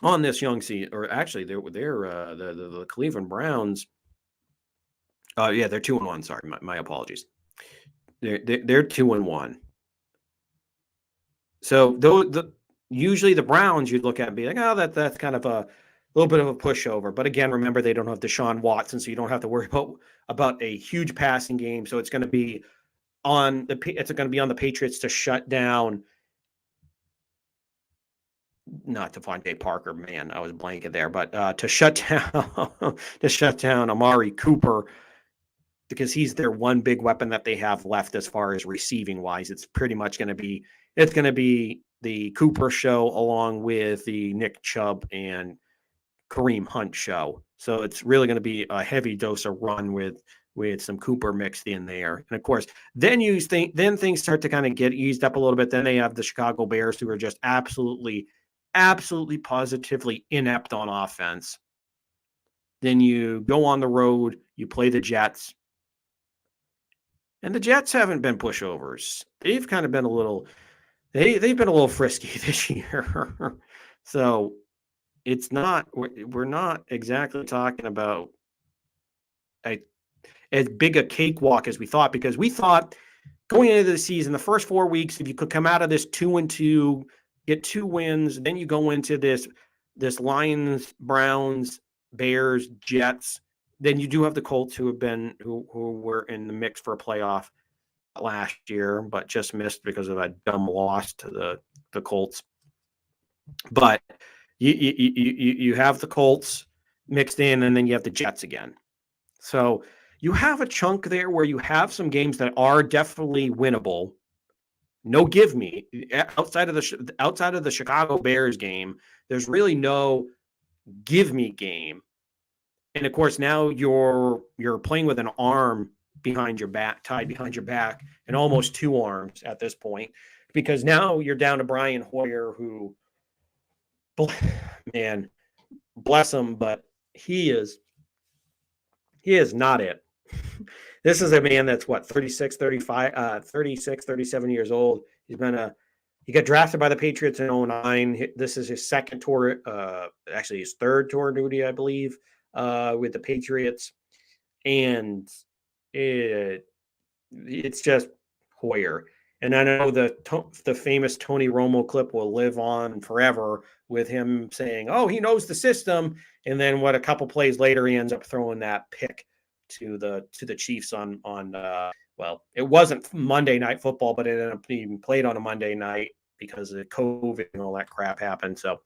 on this young season. Or actually, they're the Cleveland Browns. Yeah, they're 2-1. Sorry, my apologies. They're 2-1. So usually the Browns you'd look at and be like, oh, that's kind of a little bit of a pushover. But again, remember they don't have Deshaun Watson, so you don't have to worry about a huge passing game. So it's going to be on the Patriots to shut down. Not Devontae Parker, man, I was blanking there, but to shut down Amari Cooper, because he's their one big weapon that they have left as far as receiving wise. It's pretty much going to be the Cooper show along with the Nick Chubb and Kareem Hunt show. So it's really going to be a heavy dose of run with some Cooper mixed in there. And of course, then things start to kind of get eased up a little bit. Then they have the Chicago Bears, who are just absolutely positively inept on offense. Then you go on the road, you play the Jets. And the Jets haven't been pushovers. They've kind of been they've been a little frisky this year. So we're not exactly talking about as big a cakewalk as we thought, because we thought going into the season, the first 4 weeks, if you could come out of this 2-2, get 2 wins, then you go into this Lions, Browns, Bears, Jets. Then you do have the Colts who were in the mix for a playoff last year, but just missed because of a dumb loss to the Colts. But you have the Colts mixed in, and then you have the Jets again. So you have a chunk there where you have some games that are definitely winnable. No give me outside of the Chicago Bears game. There's really no give me game. And of course, now you're playing with an arm behind your back, tied behind your back, and almost 2 arms at this point, because now you're down to Brian Hoyer, who, man, bless him, but he is not it. This is a man that's 36, 37 years old. He got drafted by the Patriots in 2009. This is his second tour, actually his third tour duty, I believe, with the Patriots. And it's just Hoyer. And I know the famous Tony Romo clip will live on forever with him saying, "Oh, he knows the system," and then a couple plays later, he ends up throwing that pick to the Chiefs on well, it wasn't Monday Night Football, but it ended up being played on a Monday night because of COVID and all that crap happened. So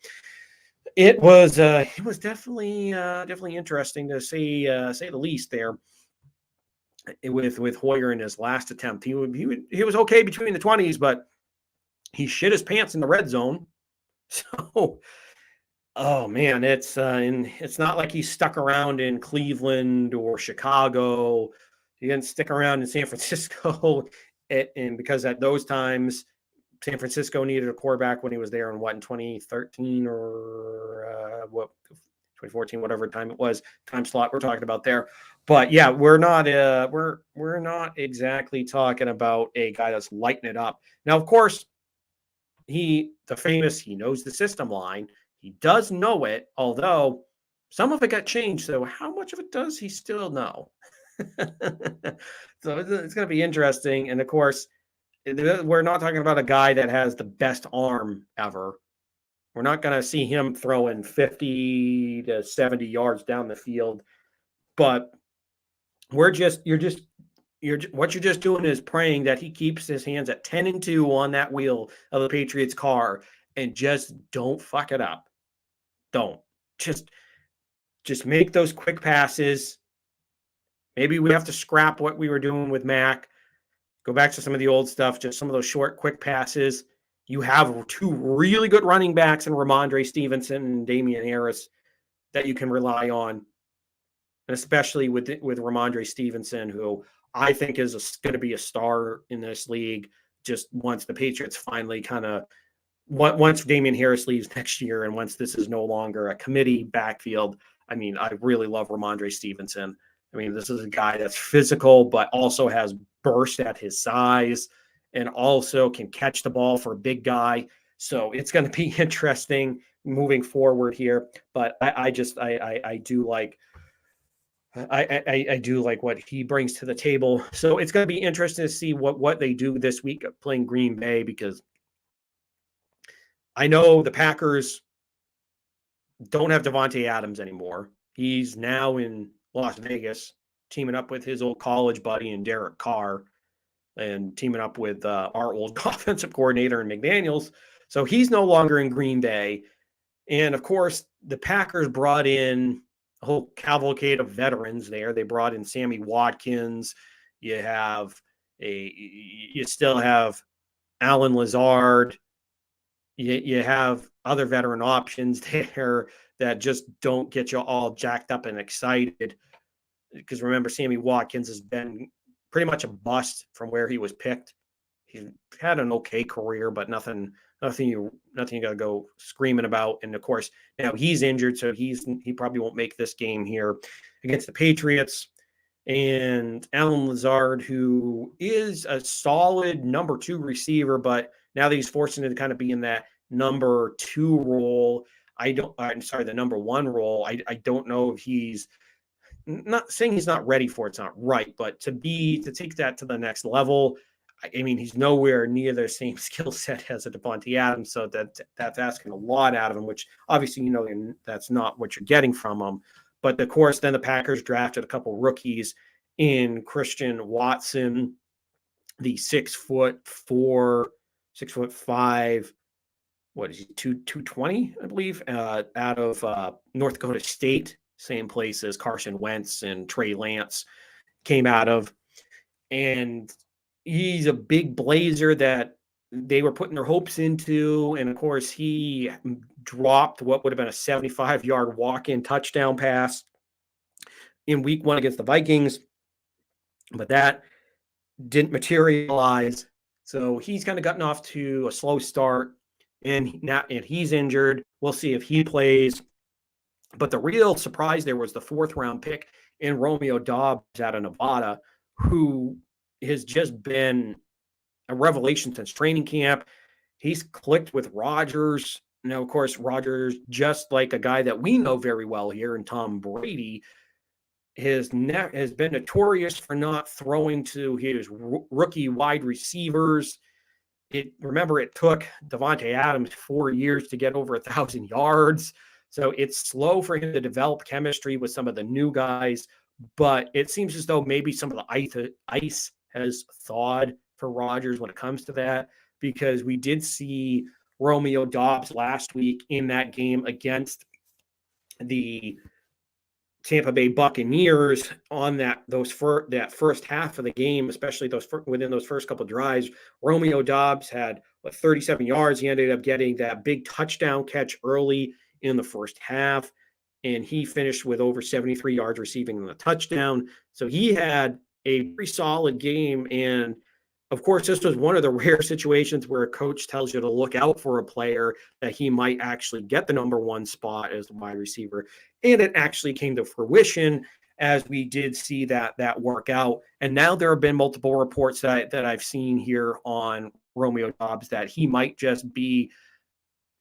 it was definitely interesting to see, say the least there. With Hoyer in his last attempt, he was okay between the 20s, but he shit his pants in the red zone. So, oh man, it's not like he stuck around in Cleveland or Chicago. He didn't stick around in San Francisco, and because at those times, San Francisco needed a quarterback when he was there in 2013 or 2014, whatever time it was, time slot we're talking about there. But yeah, we're not exactly talking about a guy that's lighting it up. Now, of course, he knows the system line. He does know it, although some of it got changed. So how much of it does he still know? So it's going to be interesting. And of course, we're not talking about a guy that has the best arm ever. We're not going to see him throwing 50 to 70 yards down the field, but what you're just doing is praying that he keeps his hands at 10-2 on that wheel of the Patriots car and just don't fuck it up. Don't. Just make those quick passes. Maybe we have to scrap what we were doing with Mac. Go back to some of the old stuff, just some of those short, quick passes. You have two really good running backs in Ramondre Stevenson and Damian Harris that you can rely on, and especially with Ramondre Stevenson, who I think is going to be a star in this league. Just once the Patriots finally once Damian Harris leaves next year, and once this is no longer a committee backfield, I mean, I really love Ramondre Stevenson. I mean, this is a guy that's physical, but also has burst at his size and also can catch the ball for a big guy. So it's going to be interesting moving forward here. But I do like what he brings to the table. So it's going to be interesting to see what they do this week playing Green Bay, because I know the Packers don't have Devontae Adams anymore. He's now in Las Vegas, teaming up with his old college buddy and Derek Carr, and teaming up with our old offensive coordinator and McDaniels. So he's no longer in Green Bay. And of course, the Packers brought in a whole cavalcade of veterans there. They brought in Sammy Watkins. You still have Alan Lazard. You have other veteran options there that just don't get you all jacked up and excited. Because remember, Sammy Watkins has been pretty much a bust from where he was picked. He had an okay career, but nothing you got to go screaming about. And of course, now he's injured, so he probably won't make this game here against the Patriots. And Alan Lazard, who is a solid number 2 receiver, but now that he's forcing to kind of be in that number 2 role, the number 1 role. I don't know if he's not saying he's not ready for it's not right, but to take that to the next level, I mean, he's nowhere near the same skill set as a Devontae Adams, so that's asking a lot out of him, which obviously that's not what you're getting from him. But of course, then the Packers drafted a couple rookies in Christian Watson, the 6'4", 6'5", what is he, 220, I believe, out of North Dakota State, same place as Carson Wentz and Trey Lance came out of. And he's a big blazer that they were putting their hopes into. And of course, he dropped what would have been a 75-yard walk-in touchdown pass in week 1 against the Vikings, but that didn't materialize. So he's kind of gotten off to a slow start, and he's injured. We'll see if he plays. But the real surprise there was the 4th-round pick in Romeo Doubs out of Nevada, who has just been a revelation since training camp. He's clicked with Rodgers. Now, of course, Rodgers, just like a guy that we know very well here, and Tom Brady, has been notorious for not throwing to his rookie wide receivers. Remember, it took Devontae Adams 4 years to get over 1,000 yards. So it's slow for him to develop chemistry with some of the new guys, but it seems as though maybe some of the ice has thawed for Rodgers when it comes to that, because we did see Romeo Doubs last week in that game against the Tampa Bay Buccaneers on that first half of the game, especially within those first couple of drives. Romeo Doubs had 37 yards. He ended up getting that big touchdown catch early in the first half, and he finished with over 73 yards receiving the touchdown. So he had a pretty solid game, and of course, this was one of the rare situations where a coach tells you to look out for a player that he might actually get the number one spot as the wide receiver. And it actually came to fruition as we did see that work out. And now there have been multiple reports that I've seen here on Romeo Doubs that he might just be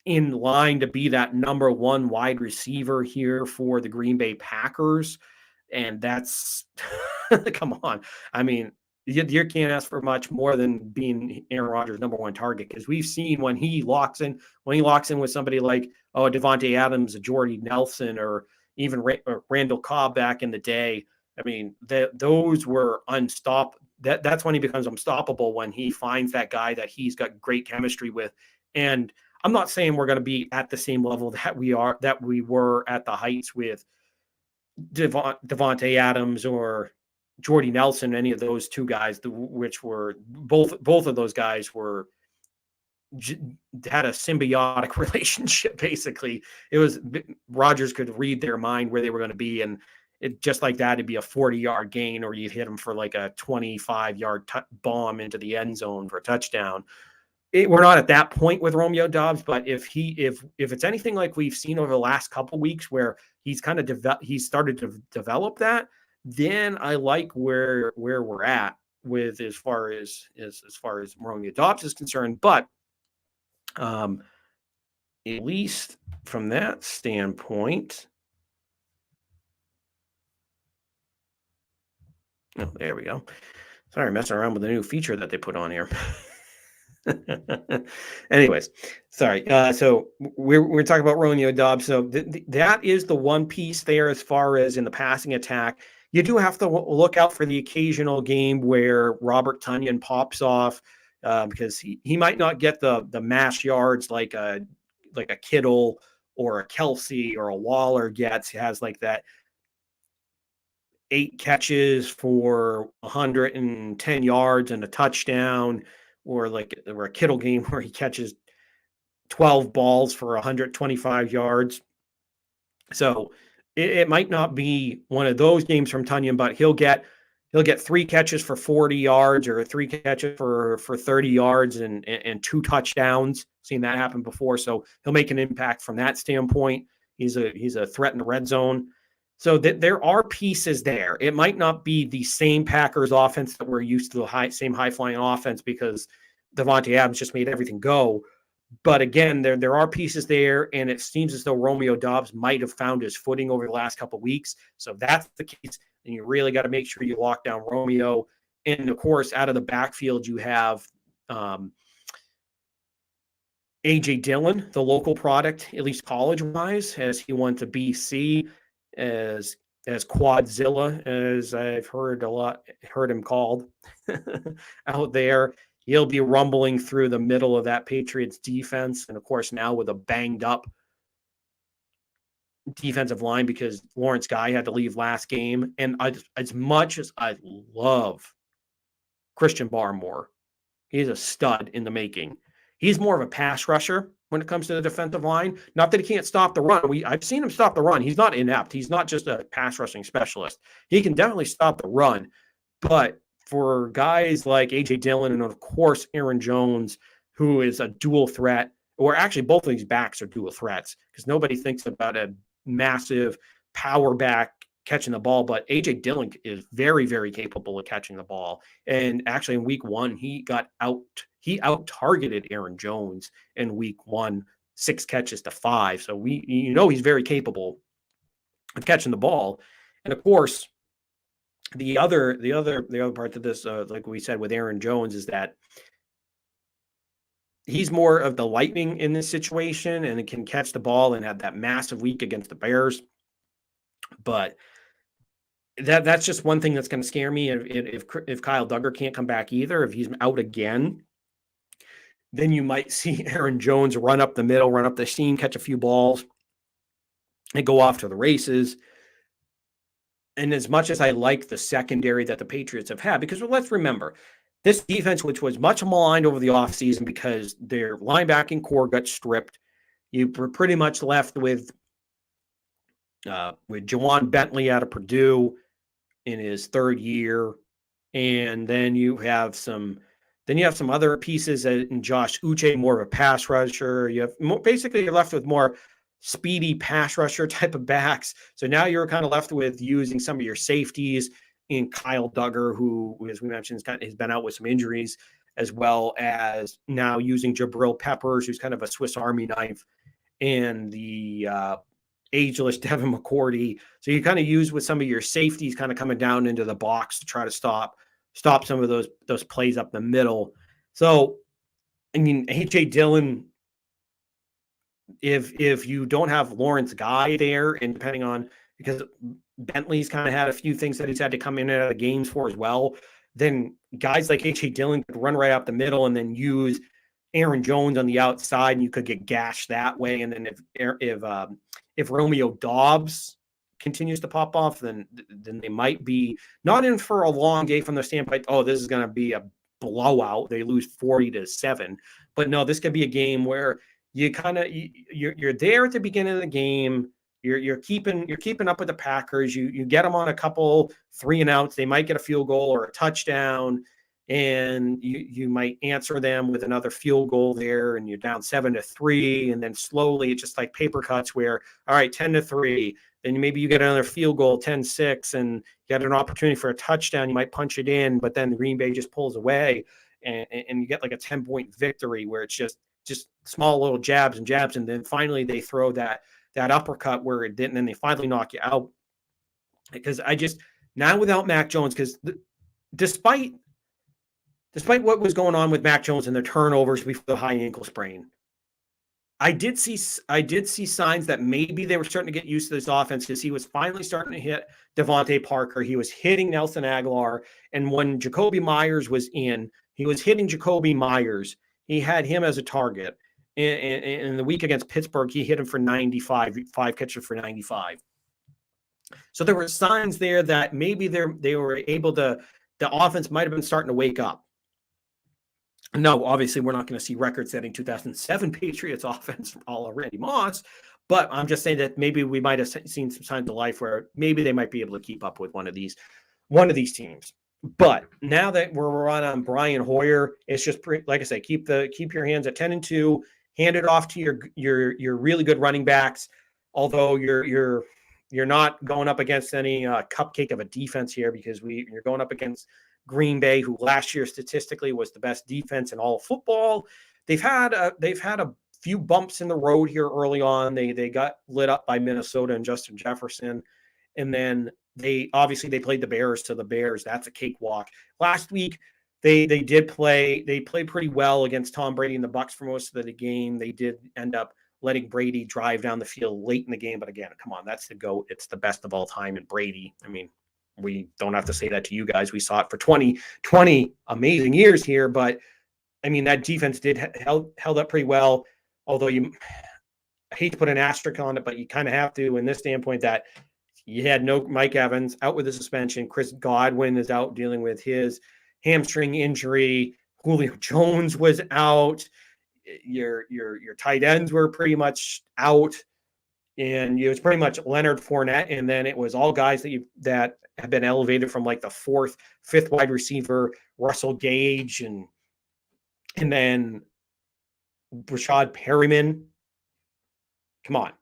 in line to be that number one wide receiver here for the Green Bay Packers. And that's, come on. I mean, you can't ask for much more than being Aaron Rodgers' number one target, because we've seen when he locks in with somebody like Devontae Adams, Jordy Nelson, or even Randall Cobb back in the day. I mean, those were unstoppable. That's when he becomes unstoppable, when he finds that guy that he's got great chemistry with. And I'm not saying we're going to be at the same level that we were at the heights with Devontae Adams or Jordy Nelson, any of those two guys, which were both of those guys were had a symbiotic relationship. Basically, it was Rodgers could read their mind where they were going to be, and it just like that, it'd be a 40-yard gain, or you'd hit them for like a 25-yard bomb into the end zone for a touchdown. We're not at that point with Romeo Doubs, but if it's anything like we've seen over the last couple of weeks, where he's kind of he's started to develop that, then I like where we're at with as far as Romeo Doubs is concerned. But at least from that standpoint, oh, there we go. Sorry, messing around with the new feature that they put on here. Anyways, sorry. So we're talking about Romeo Doubs. So that is the one piece there as far as in the passing attack. You do have to look out for the occasional game where Robert Tonyan pops off, because he might not get the mass yards like a Kittle or a Kelsey or a Waller gets. He has like that 8 catches for 110 yards and a touchdown, or a Kittle game where he catches 12 balls for 125 yards. So it might not be one of those games from Tonyan, but he'll get 3 catches for 40 yards, or 3 catches for 30 yards and 2 touchdowns. Seen that happen before. So he'll make an impact from that standpoint. He's a threat in the red zone. So there are pieces there. It might not be the same Packers offense that we're used to, the same high-flying offense, because Devontae Adams just made everything go. But again, there are pieces there, and it seems as though Romeo Doubs might have found his footing over the last couple of weeks. So if that's the case, then you really got to make sure you lock down Romeo. And of course, out of the backfield, you have A.J. Dillon, the local product, at least college-wise, as he went to BC, as Quadzilla, as I've heard him called out there. He'll be rumbling through the middle of that Patriots defense. And of course, now with a banged up defensive line, because Lawrence Guy had to leave last game. And as much as I love Christian Barmore, he's a stud in the making. He's more of a pass rusher when it comes to the defensive line. Not that he can't stop the run. I've seen him stop the run. He's not inept. He's not just a pass rushing specialist. He can definitely stop the run. But for guys like A.J. Dillon and, of course, Aaron Jones, who is a dual threat, or actually both of these backs are dual threats, because nobody thinks about a massive power back catching the ball, but A.J. Dillon is very, very capable of catching the ball. And actually in week 1, he out-targeted Aaron Jones in week 1, 6 catches to 5. So he's very capable of catching the ball. And of course, the other part to this, like we said with Aaron Jones, is that he's more of the lightning in this situation, and can catch the ball and have that massive week against the Bears. But that's just one thing that's going to scare me. If Kyle Duggar can't come back either, if he's out again, then you might see Aaron Jones run up the middle, run up the seam, catch a few balls, and go off to the races. And as much as I like the secondary that the Patriots have had, because let's remember, this defense, which was much maligned over the offseason because their linebacking core got stripped, you were pretty much left with Jawan Bentley out of Purdue in his 3rd year. And then you have some Then you have some other pieces in Josh Uche, more of a pass rusher. You have basically you're left with more speedy pass rusher type of backs. So now you're kind of left with using some of your safeties in Kyle Duggar, who, as we mentioned, has been out with some injuries, as well as now using Jabril Peppers, who's kind of a Swiss Army knife, and the ageless Devin McCourty. So you kind of use with some of your safeties kind of coming down into the box to try to stop some of those plays up the middle. So, I mean, AJ Dillon, if you don't have Lawrence Guy there, and depending on, because Bentley's kind of had a few things that he's had to come in and out of games for as well, then guys like AJ Dillon could run right up the middle and then use Aaron Jones on the outside, and you could get gashed that way. And then if Romeo Doubs continues to pop off, then they might be not in for a long day from the standpoint, oh, this is going to be a blowout. They lose 40-7. But no, this could be a game where you kind of you're there at the beginning of the game. You're keeping up with the Packers. You get them on a couple 3-and-outs. They might get a field goal or a touchdown, and you might answer them with another field goal there, and you're down 7-3, and then slowly it's just like paper cuts where, all right, 10-3, then maybe you get another field goal, 10-6, and you get an opportunity for a touchdown. You might punch it in, but then Green Bay just pulls away, and you get like a 10-point victory where it's just small little jabs, and then finally they throw that uppercut where it didn't, and they finally knock you out. Because now without Mac Jones, because despite what was going on with Mac Jones and the turnovers before the high ankle sprain, I did see signs that maybe they were starting to get used to this offense, because he was finally starting to hit Devontae Parker. He was hitting Nelson Aguilar. And when Jacoby Myers was in, he was hitting Jacoby Myers. He had him as a target. In the week against Pittsburgh, he hit him for 95, 5 catches for 95. So there were signs there that maybe they were able to, the offense might have been starting to wake up. No, obviously, we're not going to see record-setting 2007 Patriots offense from all of Randy Moss, but I'm just saying that maybe we might have seen some signs of life where maybe they might be able to keep up with one of these teams. But now that we're on Brian Hoyer, it's just like I say, keep your hands at 10-2, hand it off to your really good running backs. Although you're not going up against any cupcake of a defense here, because you're going up against Green Bay, who last year statistically was the best defense in all of football. They've had a few bumps in the road here early on. They got lit up by Minnesota and Justin Jefferson, and then they played the Bears. To the Bears, that's a cakewalk. Last week they played pretty well against Tom Brady and the Bucs for most of the game. They did end up letting Brady drive down the field late in the game, but again, come on, that's the GOAT. It's the best of all time, and Brady, I mean, we don't have to say that to you guys. We saw it for 20 amazing years here, but I mean, that defense held up pretty well. Although I hate to put an asterisk on it, but you kind of have to in this standpoint that you had no Mike Evans out with a suspension. Chris Godwin is out dealing with his hamstring injury. Julio Jones was out. Your tight ends were pretty much out. And it was pretty much Leonard Fournette, and then it was all guys that have been elevated from like the 4th, 5th wide receiver, Russell Gage, and then Rashad Perryman. Come on.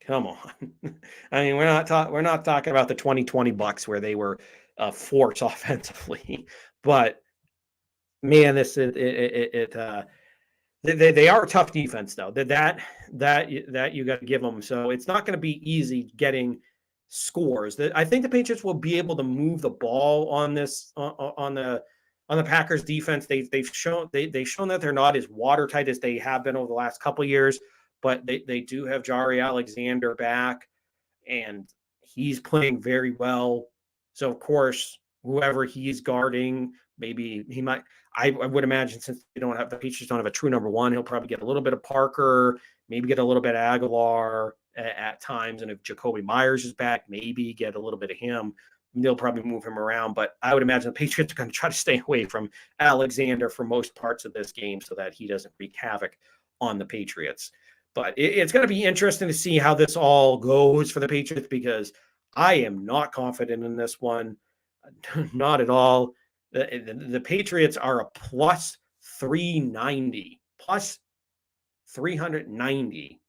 I mean, we're not talking about the 2020 Bucs where they were a force offensively, but man, they are a tough defense, though. That you got to give them. So it's not going to be easy getting scores. I think the Patriots will be able to move the ball on this on the Packers defense. They've shown that they're not as watertight as they have been over the last couple of years, but they do have Jari Alexander back, and he's playing very well. So of course, whoever he's guarding, maybe he might. I would imagine, since the Patriots don't have a true number one, he'll probably get a little bit of Parker, maybe get a little bit of Aguilar at times. And if Jacoby Myers is back, maybe get a little bit of him. They'll probably move him around. But I would imagine the Patriots are going to try to stay away from Alexander for most parts of this game so that he doesn't wreak havoc on the Patriots. But it's going to be interesting to see how this all goes for the Patriots, because I am not confident in this one. Not at all. The Patriots are a plus 390, plus 390.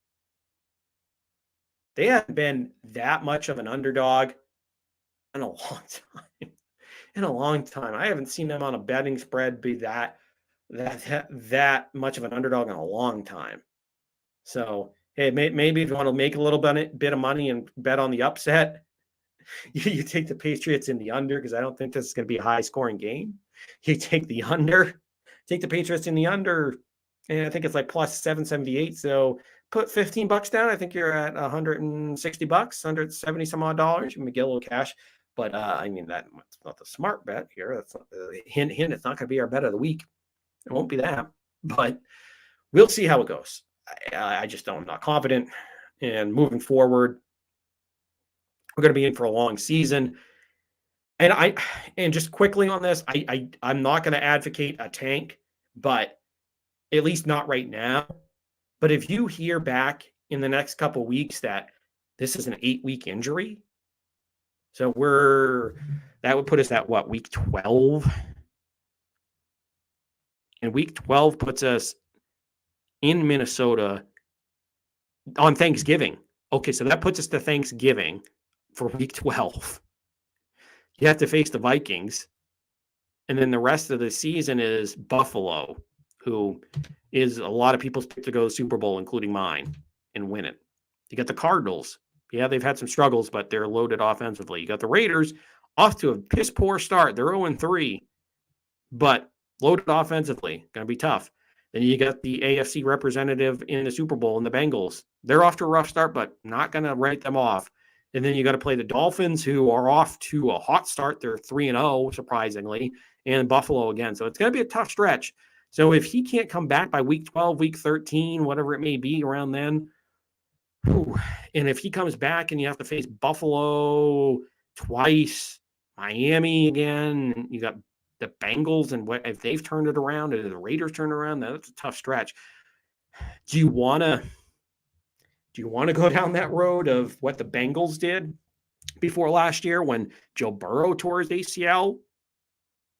They haven't been that much of an underdog in a long time. In a long time. I haven't seen them on a betting spread be that much of an underdog in a long time. So, hey, maybe if you want to make a little bit of money and bet on the upset, you take the Patriots in the under, because I don't think this is going to be a high-scoring game. You take the under, take the Patriots in the under, and I think it's like plus 778. So put $15 down. I think you're at $160, $170 some odd dollars. You can get a little cash. But I mean, that's not the smart bet here. That's not, hint. It's not going to be our bet of the week. It won't be that. But we'll see how it goes. I just don't. I'm not confident. And moving forward, we're going to be in for a long season. And just quickly on this, I'm not going to advocate a tank, but at least not right now. But if you hear back in the next couple of weeks that this is an 8-week injury, so that would put us at what, week 12? And week 12 puts us in Minnesota on Thanksgiving. Okay, so that puts us to Thanksgiving for week 12. You have to face the Vikings. And then the rest of the season is Buffalo, who is a lot of people's pick to go to the Super Bowl, including mine, and win it. You got the Cardinals. Yeah, they've had some struggles, but they're loaded offensively. You got the Raiders off to a piss poor start. They're 0-3, but loaded offensively. Going to be tough. Then you got the AFC representative in the Super Bowl and the Bengals. They're off to a rough start, but not going to write them off. And then you got to play the Dolphins, who are off to a hot start. They're 3-0, surprisingly, and Buffalo again. So it's going to be a tough stretch. So if he can't come back by week 12, week 13, whatever it may be around then, and if he comes back and you have to face Buffalo twice, Miami again, you got the Bengals, and what if they've turned it around, or the Raiders turn around, that's a tough stretch. Do you want to go down that road of what the Bengals did before last year when Joe Burrow tore his ACL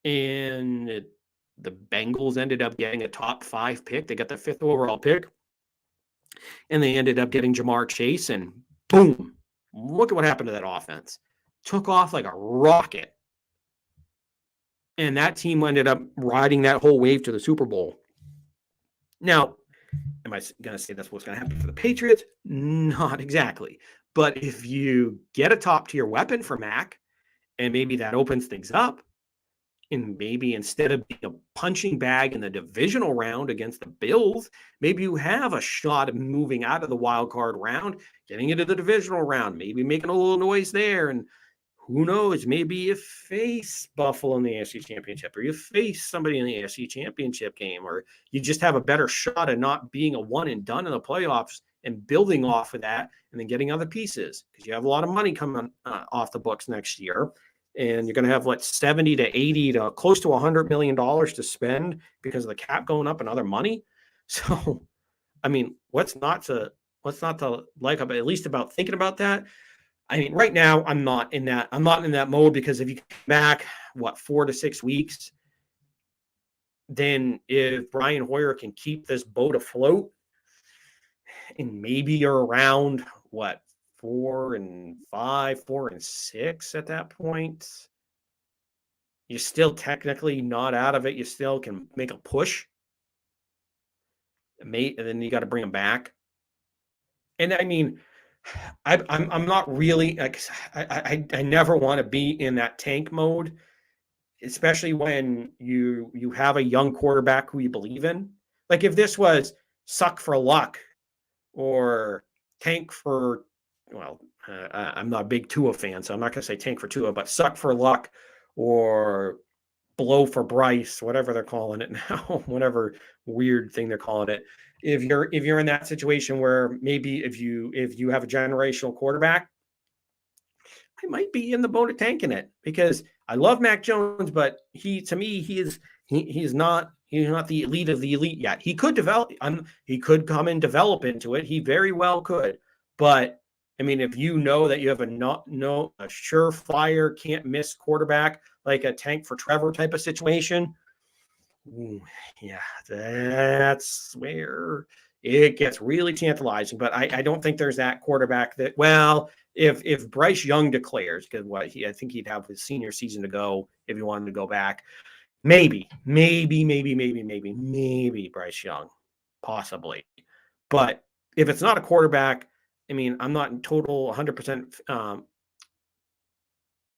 and the Bengals ended up getting a top 5 pick? They got the 5th overall pick, and they ended up getting Jamar Chase, and boom, look at what happened to that offense. Took off like a rocket. And that team ended up riding that whole wave to the Super Bowl. Now, am I going to say that's what's going to happen for the Patriots? Not exactly. But if you get a top-tier weapon for Mac, and maybe that opens things up, and maybe instead of being a punching bag in the divisional round against the Bills, maybe you have a shot of moving out of the wild card round, getting into the divisional round, maybe making a little noise there. And who knows, maybe you face Buffalo in the AFC Championship, or you face somebody in the AFC Championship game, or you just have a better shot at not being a one and done in the playoffs and building off of that and then getting other pieces, because you have a lot of money coming off the books next year. And you're going to have 70 to 80 to close to $100 million to spend because of the cap going up and other money. So, I mean, what's not to like about, at least about thinking about that? I mean, right now I'm not in that mode, because if you come back 4 to 6 weeks, then if Brian Hoyer can keep this boat afloat, and maybe you're around 4-5, 4-6 at that point, you're still technically not out of it. You still can make a push, and then you got to bring them back. And I mean, I'm not really like, I never want to be in that tank mode, especially when you have a young quarterback who you believe in. Like if this was suck for luck or tank for, I'm not a big Tua fan, so I'm not going to say tank for Tua, but suck for luck or blow for Bryce, whatever they're calling it now, whatever weird thing they're calling it. If you're in that situation where maybe if you have a generational quarterback, I might be in the boat of tanking it, because I love Mac Jones, but he's not the elite of the elite yet. He could develop. He could come and develop into it. He very well could. But I mean, if you know that you have a surefire, can't miss quarterback, like a tank for Trevor type of situation, ooh, yeah, that's where it gets really tantalizing. But I don't think there's that quarterback that, well, if Bryce Young declares, because I think he'd have his senior season to go if he wanted to go back. Maybe Bryce Young, possibly. But if it's not a quarterback, I mean, I'm not in total 100%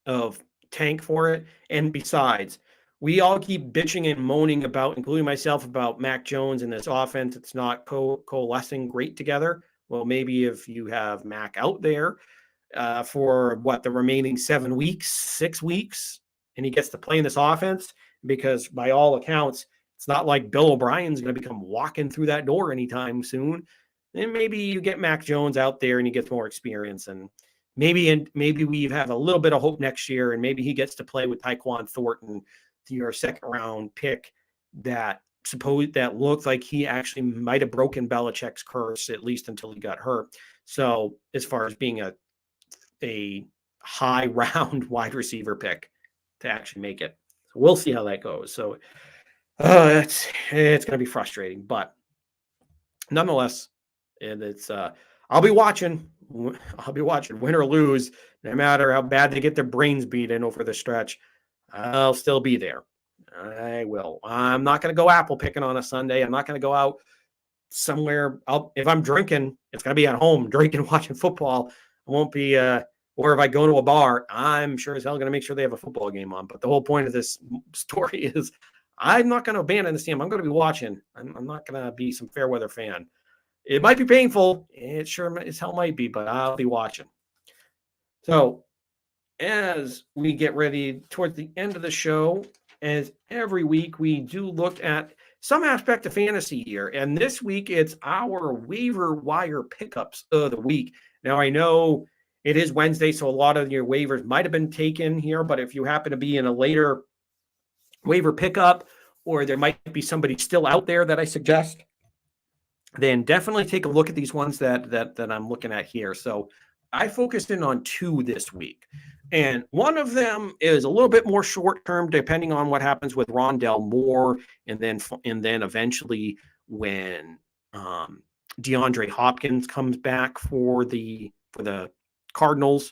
of tank for it. And besides, we all keep bitching and moaning about, including myself, about Mac Jones and this offense. It's not coalescing great together. Well, maybe if you have Mac out there for the remaining 7 weeks, 6 weeks, and he gets to play in this offense, because by all accounts, it's not like Bill O'Brien's going to become walking through that door anytime soon. Then maybe you get Mac Jones out there and he gets more experience, and maybe we have a little bit of hope next year, and maybe he gets to play with Tyquan Thornton, your second round pick that looked like he actually might have broken Belichick's curse, at least until he got hurt. So as far as being a high round wide receiver pick to actually make it. So we'll see how that goes. So it's going to be frustrating, but nonetheless, and I'll be watching win or lose, no matter how bad they get their brains beat in over the stretch. I'll still be there. I will. I'm not going to go apple picking on a Sunday. I'm not going to go out somewhere. If I'm drinking, it's going to be at home, drinking, watching football. I won't be, or if I go to a bar, I'm sure as hell going to make sure they have a football game on. But the whole point of this story is I'm not going to abandon this team. I'm going to be watching. I'm not going to be some fair weather fan. It might be painful. It sure as hell might be, but I'll be watching. So as we get ready towards the end of the show, as every week, we do look at some aspect of fantasy here. And this week, it's our waiver wire pickups of the week. Now, I know it is Wednesday, so a lot of your waivers might have been taken here. But if you happen to be in a later waiver pickup, or there might be somebody still out there that I suggest, then definitely take a look at these ones that I'm looking at here. So I focused in on 2 this week. And one of them is a little bit more short-term, depending on what happens with Rondell Moore, and then eventually when DeAndre Hopkins comes back for the Cardinals.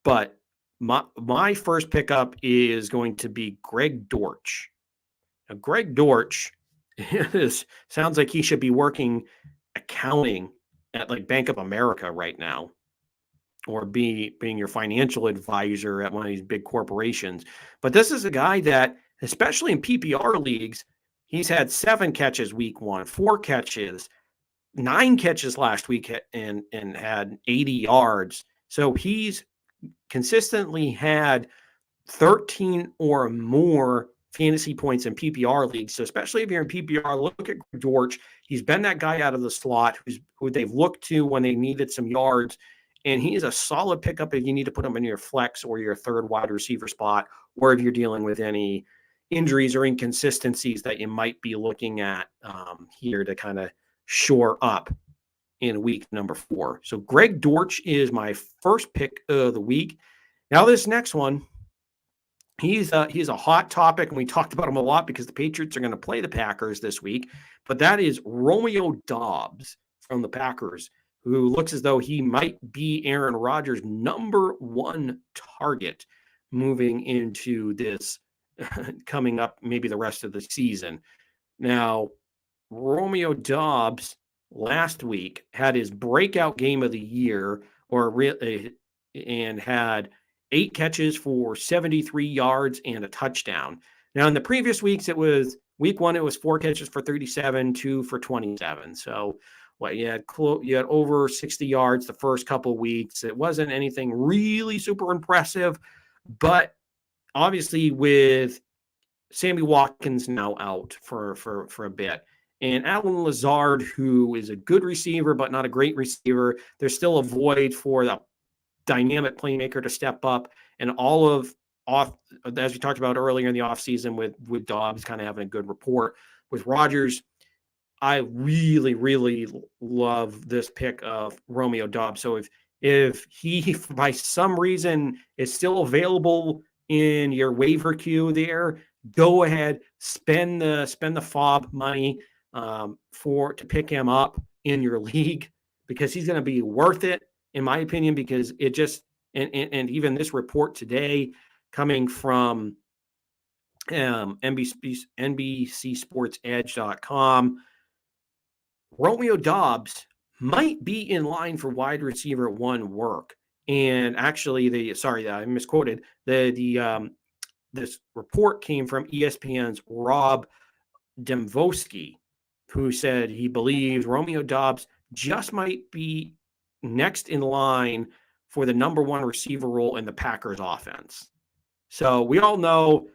But my first pickup is going to be Greg Dortch. Now, Greg Dortch sounds like he should be working accounting at like Bank of America right now, or being your financial advisor at one of these big corporations. But this is a guy that, especially in PPR leagues, he's had 7 catches week 1, 4 catches, 9 catches last week, and had 80 yards. So he's consistently had 13 or more fantasy points in PPR leagues. So especially if you're in PPR, look at Dortch. He's been that guy out of the slot who they've looked to when they needed some yards. And he is a solid pickup if you need to put him in your flex or your third wide receiver spot, or if you're dealing with any injuries or inconsistencies that you might be looking at here to kind of shore up in week number 4. So Greg Dortch is my first pick of the week. Now this next one, he's a hot topic, and we talked about him a lot because the Patriots are going to play the Packers this week. But that is Romeo Doubs from the Packers, who looks as though he might be Aaron Rodgers' number 1 target moving into this coming up, maybe the rest of the season. Now, Romeo Doubs last week had his breakout game of the year, and had 8 catches for 73 yards and a touchdown. Now, in the previous weeks, it was week 1, it was 4 catches for 37, 2 for 27. So you had over 60 yards the first couple of weeks. It wasn't anything really super impressive, but obviously with Sammy Watkins now out for a bit, and Alan Lazard, who is a good receiver but not a great receiver, there's still a void for the dynamic playmaker to step up. And as we talked about earlier in the offseason with Dobbs kind of having a good rapport with Rodgers, I really, really love this pick of Romeo Doubs. So If he, by some reason, is still available in your waiver queue there, go ahead, spend the fob money to pick him up in your league, because he's going to be worth it, in my opinion, because it just, and even this report today coming from NBCSportsEdge.com, Romeo Doubs might be in line for wide receiver 1 work. And actually, I misquoted. This report came from ESPN's Rob Demvosky, who said he believes Romeo Doubs just might be next in line for the number 1 receiver role in the Packers offense. So we all know,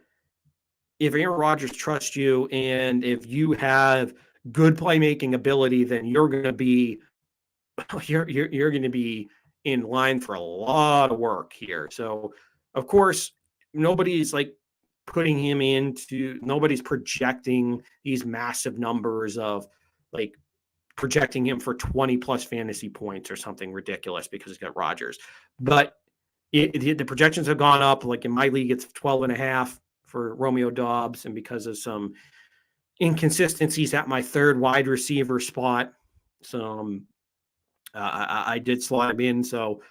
if Aaron Rodgers trusts you and if you have good playmaking ability, then you're going to be in line for a lot of work here. So, of course, nobody's projecting these massive numbers of like projecting him for 20 plus fantasy points or something ridiculous because he's got Rodgers. But the projections have gone up. Like in my league, it's 12.5 for Romeo Doubs, and because of some inconsistencies at my 3rd wide receiver spot, I did slot him in. So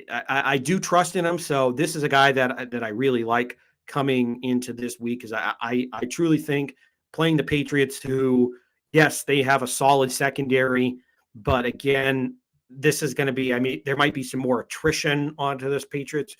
I do trust in him. So this is a guy that I really like coming into this week, because I truly think playing the Patriots, who, yes, they have a solid secondary, but again, this is going to be, there might be some more attrition onto this Patriots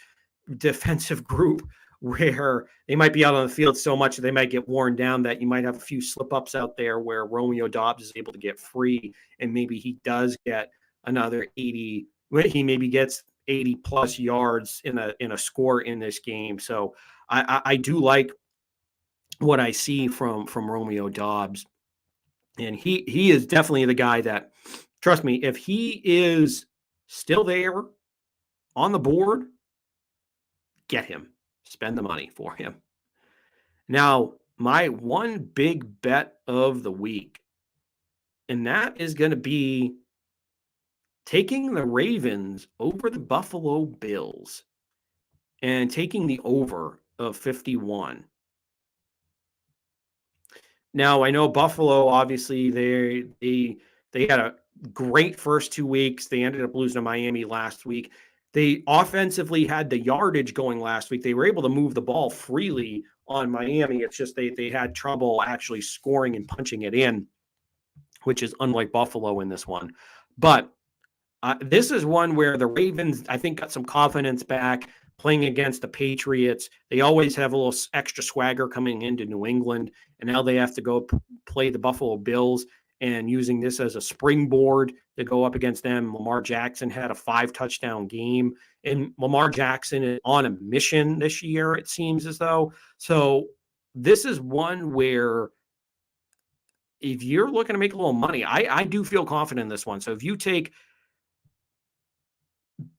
defensive group, where they might be out on the field so much that they might get worn down, that you might have a few slip-ups out there where Romeo Doubs is able to get free, and maybe he does get another 80. He maybe gets 80 plus yards in a score in this game. So I do like what I see from Romeo Doubs, and he is definitely the guy that, trust me, if he is still there on the board, get him. Spend the money for him. Now, my one big bet of the week, and that is going to be taking the Ravens over the Buffalo Bills and taking the over of 51. Now, I know Buffalo, obviously, they had a great first 2 weeks. They ended up losing to Miami last week. They offensively had the yardage going last week. They were able to move the ball freely on Miami. It's just they had trouble actually scoring and punching it in, which is unlike Buffalo in this one. But this is one where the Ravens, I think, got some confidence back playing against the Patriots. They always have a little extra swagger coming into New England, and now they have to go play the Buffalo Bills, and using this as a springboard to go up against them. Lamar Jackson had a 5-touchdown game, and Lamar Jackson is on a mission this year, it seems as though. So this is one where, if you're looking to make a little money, I do feel confident in this one. So if you take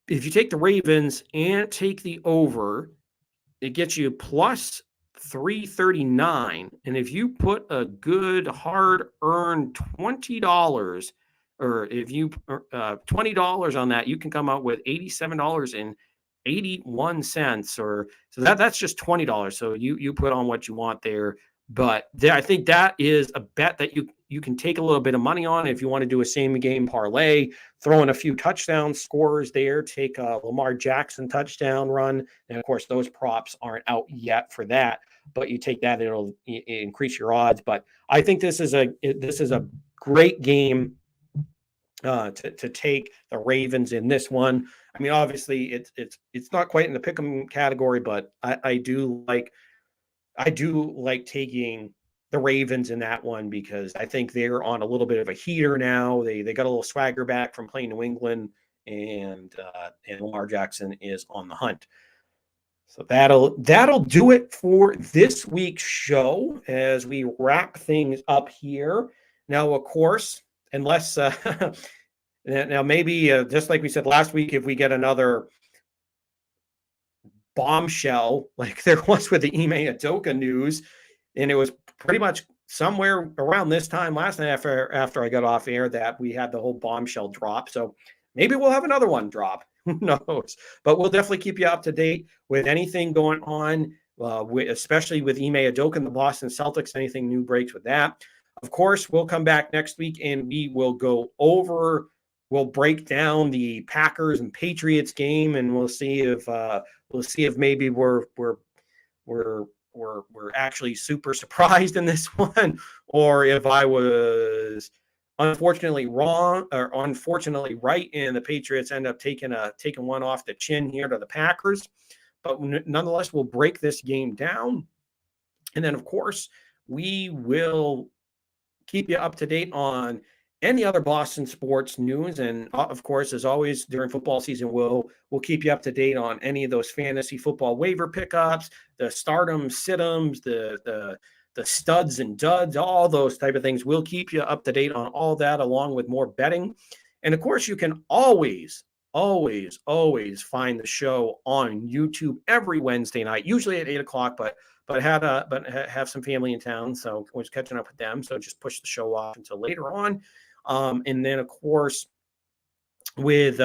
the Ravens and take the over, it gets you plus 339. And if you put a good hard-earned $20, or if you $20 on that, you can come out with $87.81. Or so that's just $20. So you put on what you want there. But I think that is a bet that you can take a little bit of money on if you want to do a same game parlay, throw in a few touchdown scores there, take a Lamar Jackson touchdown run. And of course, those props aren't out yet for that, but you take that, it'll increase your odds. But I think this is a great game to take the Ravens in this one. I mean, obviously it's not quite in the pick'em category, but I do like taking the Ravens in that one, because I think they're on a little bit of a heater now. They got a little swagger back from playing New England, and Lamar Jackson is on the hunt. So that'll do it for this week's show as we wrap things up here. Now, of course, unless now maybe just like we said last week, if we get another bombshell like there was with the Ime Udoka news, and it was pretty much somewhere around this time last night after I got off air that we had the whole bombshell drop. So maybe we'll have another one drop. Who knows? But we'll definitely keep you up to date with anything going on, especially with Ime Udoka and the Boston Celtics. Anything new breaks with that. Of course, we'll come back next week and we will we'll break down the Packers and Patriots game, and we'll see if maybe we're actually super surprised in this one, or if I was unfortunately wrong or unfortunately right, and the Patriots end up taking one off the chin here to the Packers. But nonetheless, we'll break this game down, and then of course we will keep you up to date on any other Boston sports news. And of course, as always, during football season, we'll keep you up to date on any of those fantasy football waiver pickups, the stardoms, situms, the studs and duds, all those type of things. We'll keep you up to date on all that, along with more betting. And of course, you can always find the show on YouTube every Wednesday night, usually at 8:00, but have some family in town, so I was catching up with them. So just push the show off until later on. And then of course, with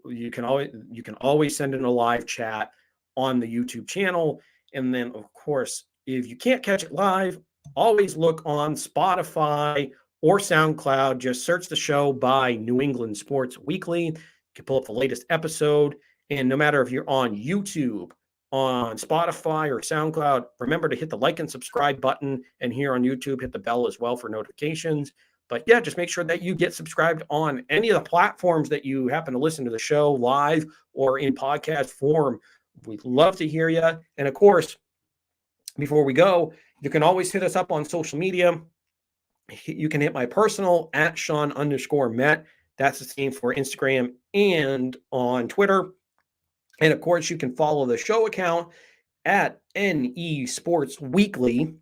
you can always send in a live chat on the YouTube channel. And then of course, if you can't catch it live, always look on Spotify or SoundCloud. Just search the show by New England Sports Weekly. You can pull up the latest episode. And no matter if you're on YouTube, on Spotify, or SoundCloud, remember to hit the like and subscribe button. And here on YouTube, hit the bell as well for notifications. But yeah, just make sure that you get subscribed on any of the platforms that you happen to listen to the show live or in podcast form. We'd love to hear you. And of course, before we go, you can always hit us up on social media. You can hit my personal at Sean_Met. That's the same for Instagram and on Twitter. And of course, you can follow the show account at NE Sports Weekly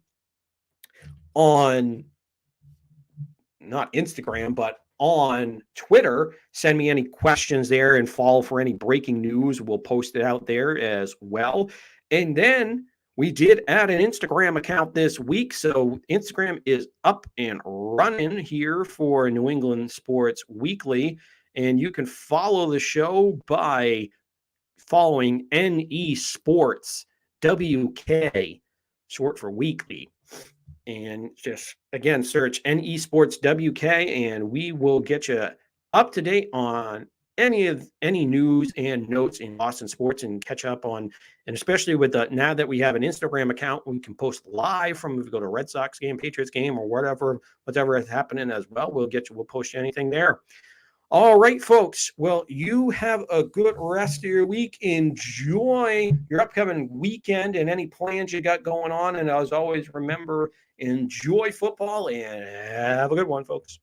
on not Instagram, but on Twitter. Send me any questions there and follow for any breaking news. We'll post it out there as well. And then we did add an Instagram account this week. So Instagram is up and running here for New England Sports Weekly. And you can follow the show by following NE Sports WK, short for weekly. And just, again, search NE Sports WK, and we will get you up to date on any news and notes in Boston sports, and catch up on, and especially with now that we have an Instagram account, we can post live from, if we go to a Red Sox game, Patriots game, or whatever is happening as well. We'll post you anything there. All right, folks. Well, you have a good rest of your week. Enjoy your upcoming weekend and any plans you got going on. And as always, remember, enjoy football and have a good one, folks.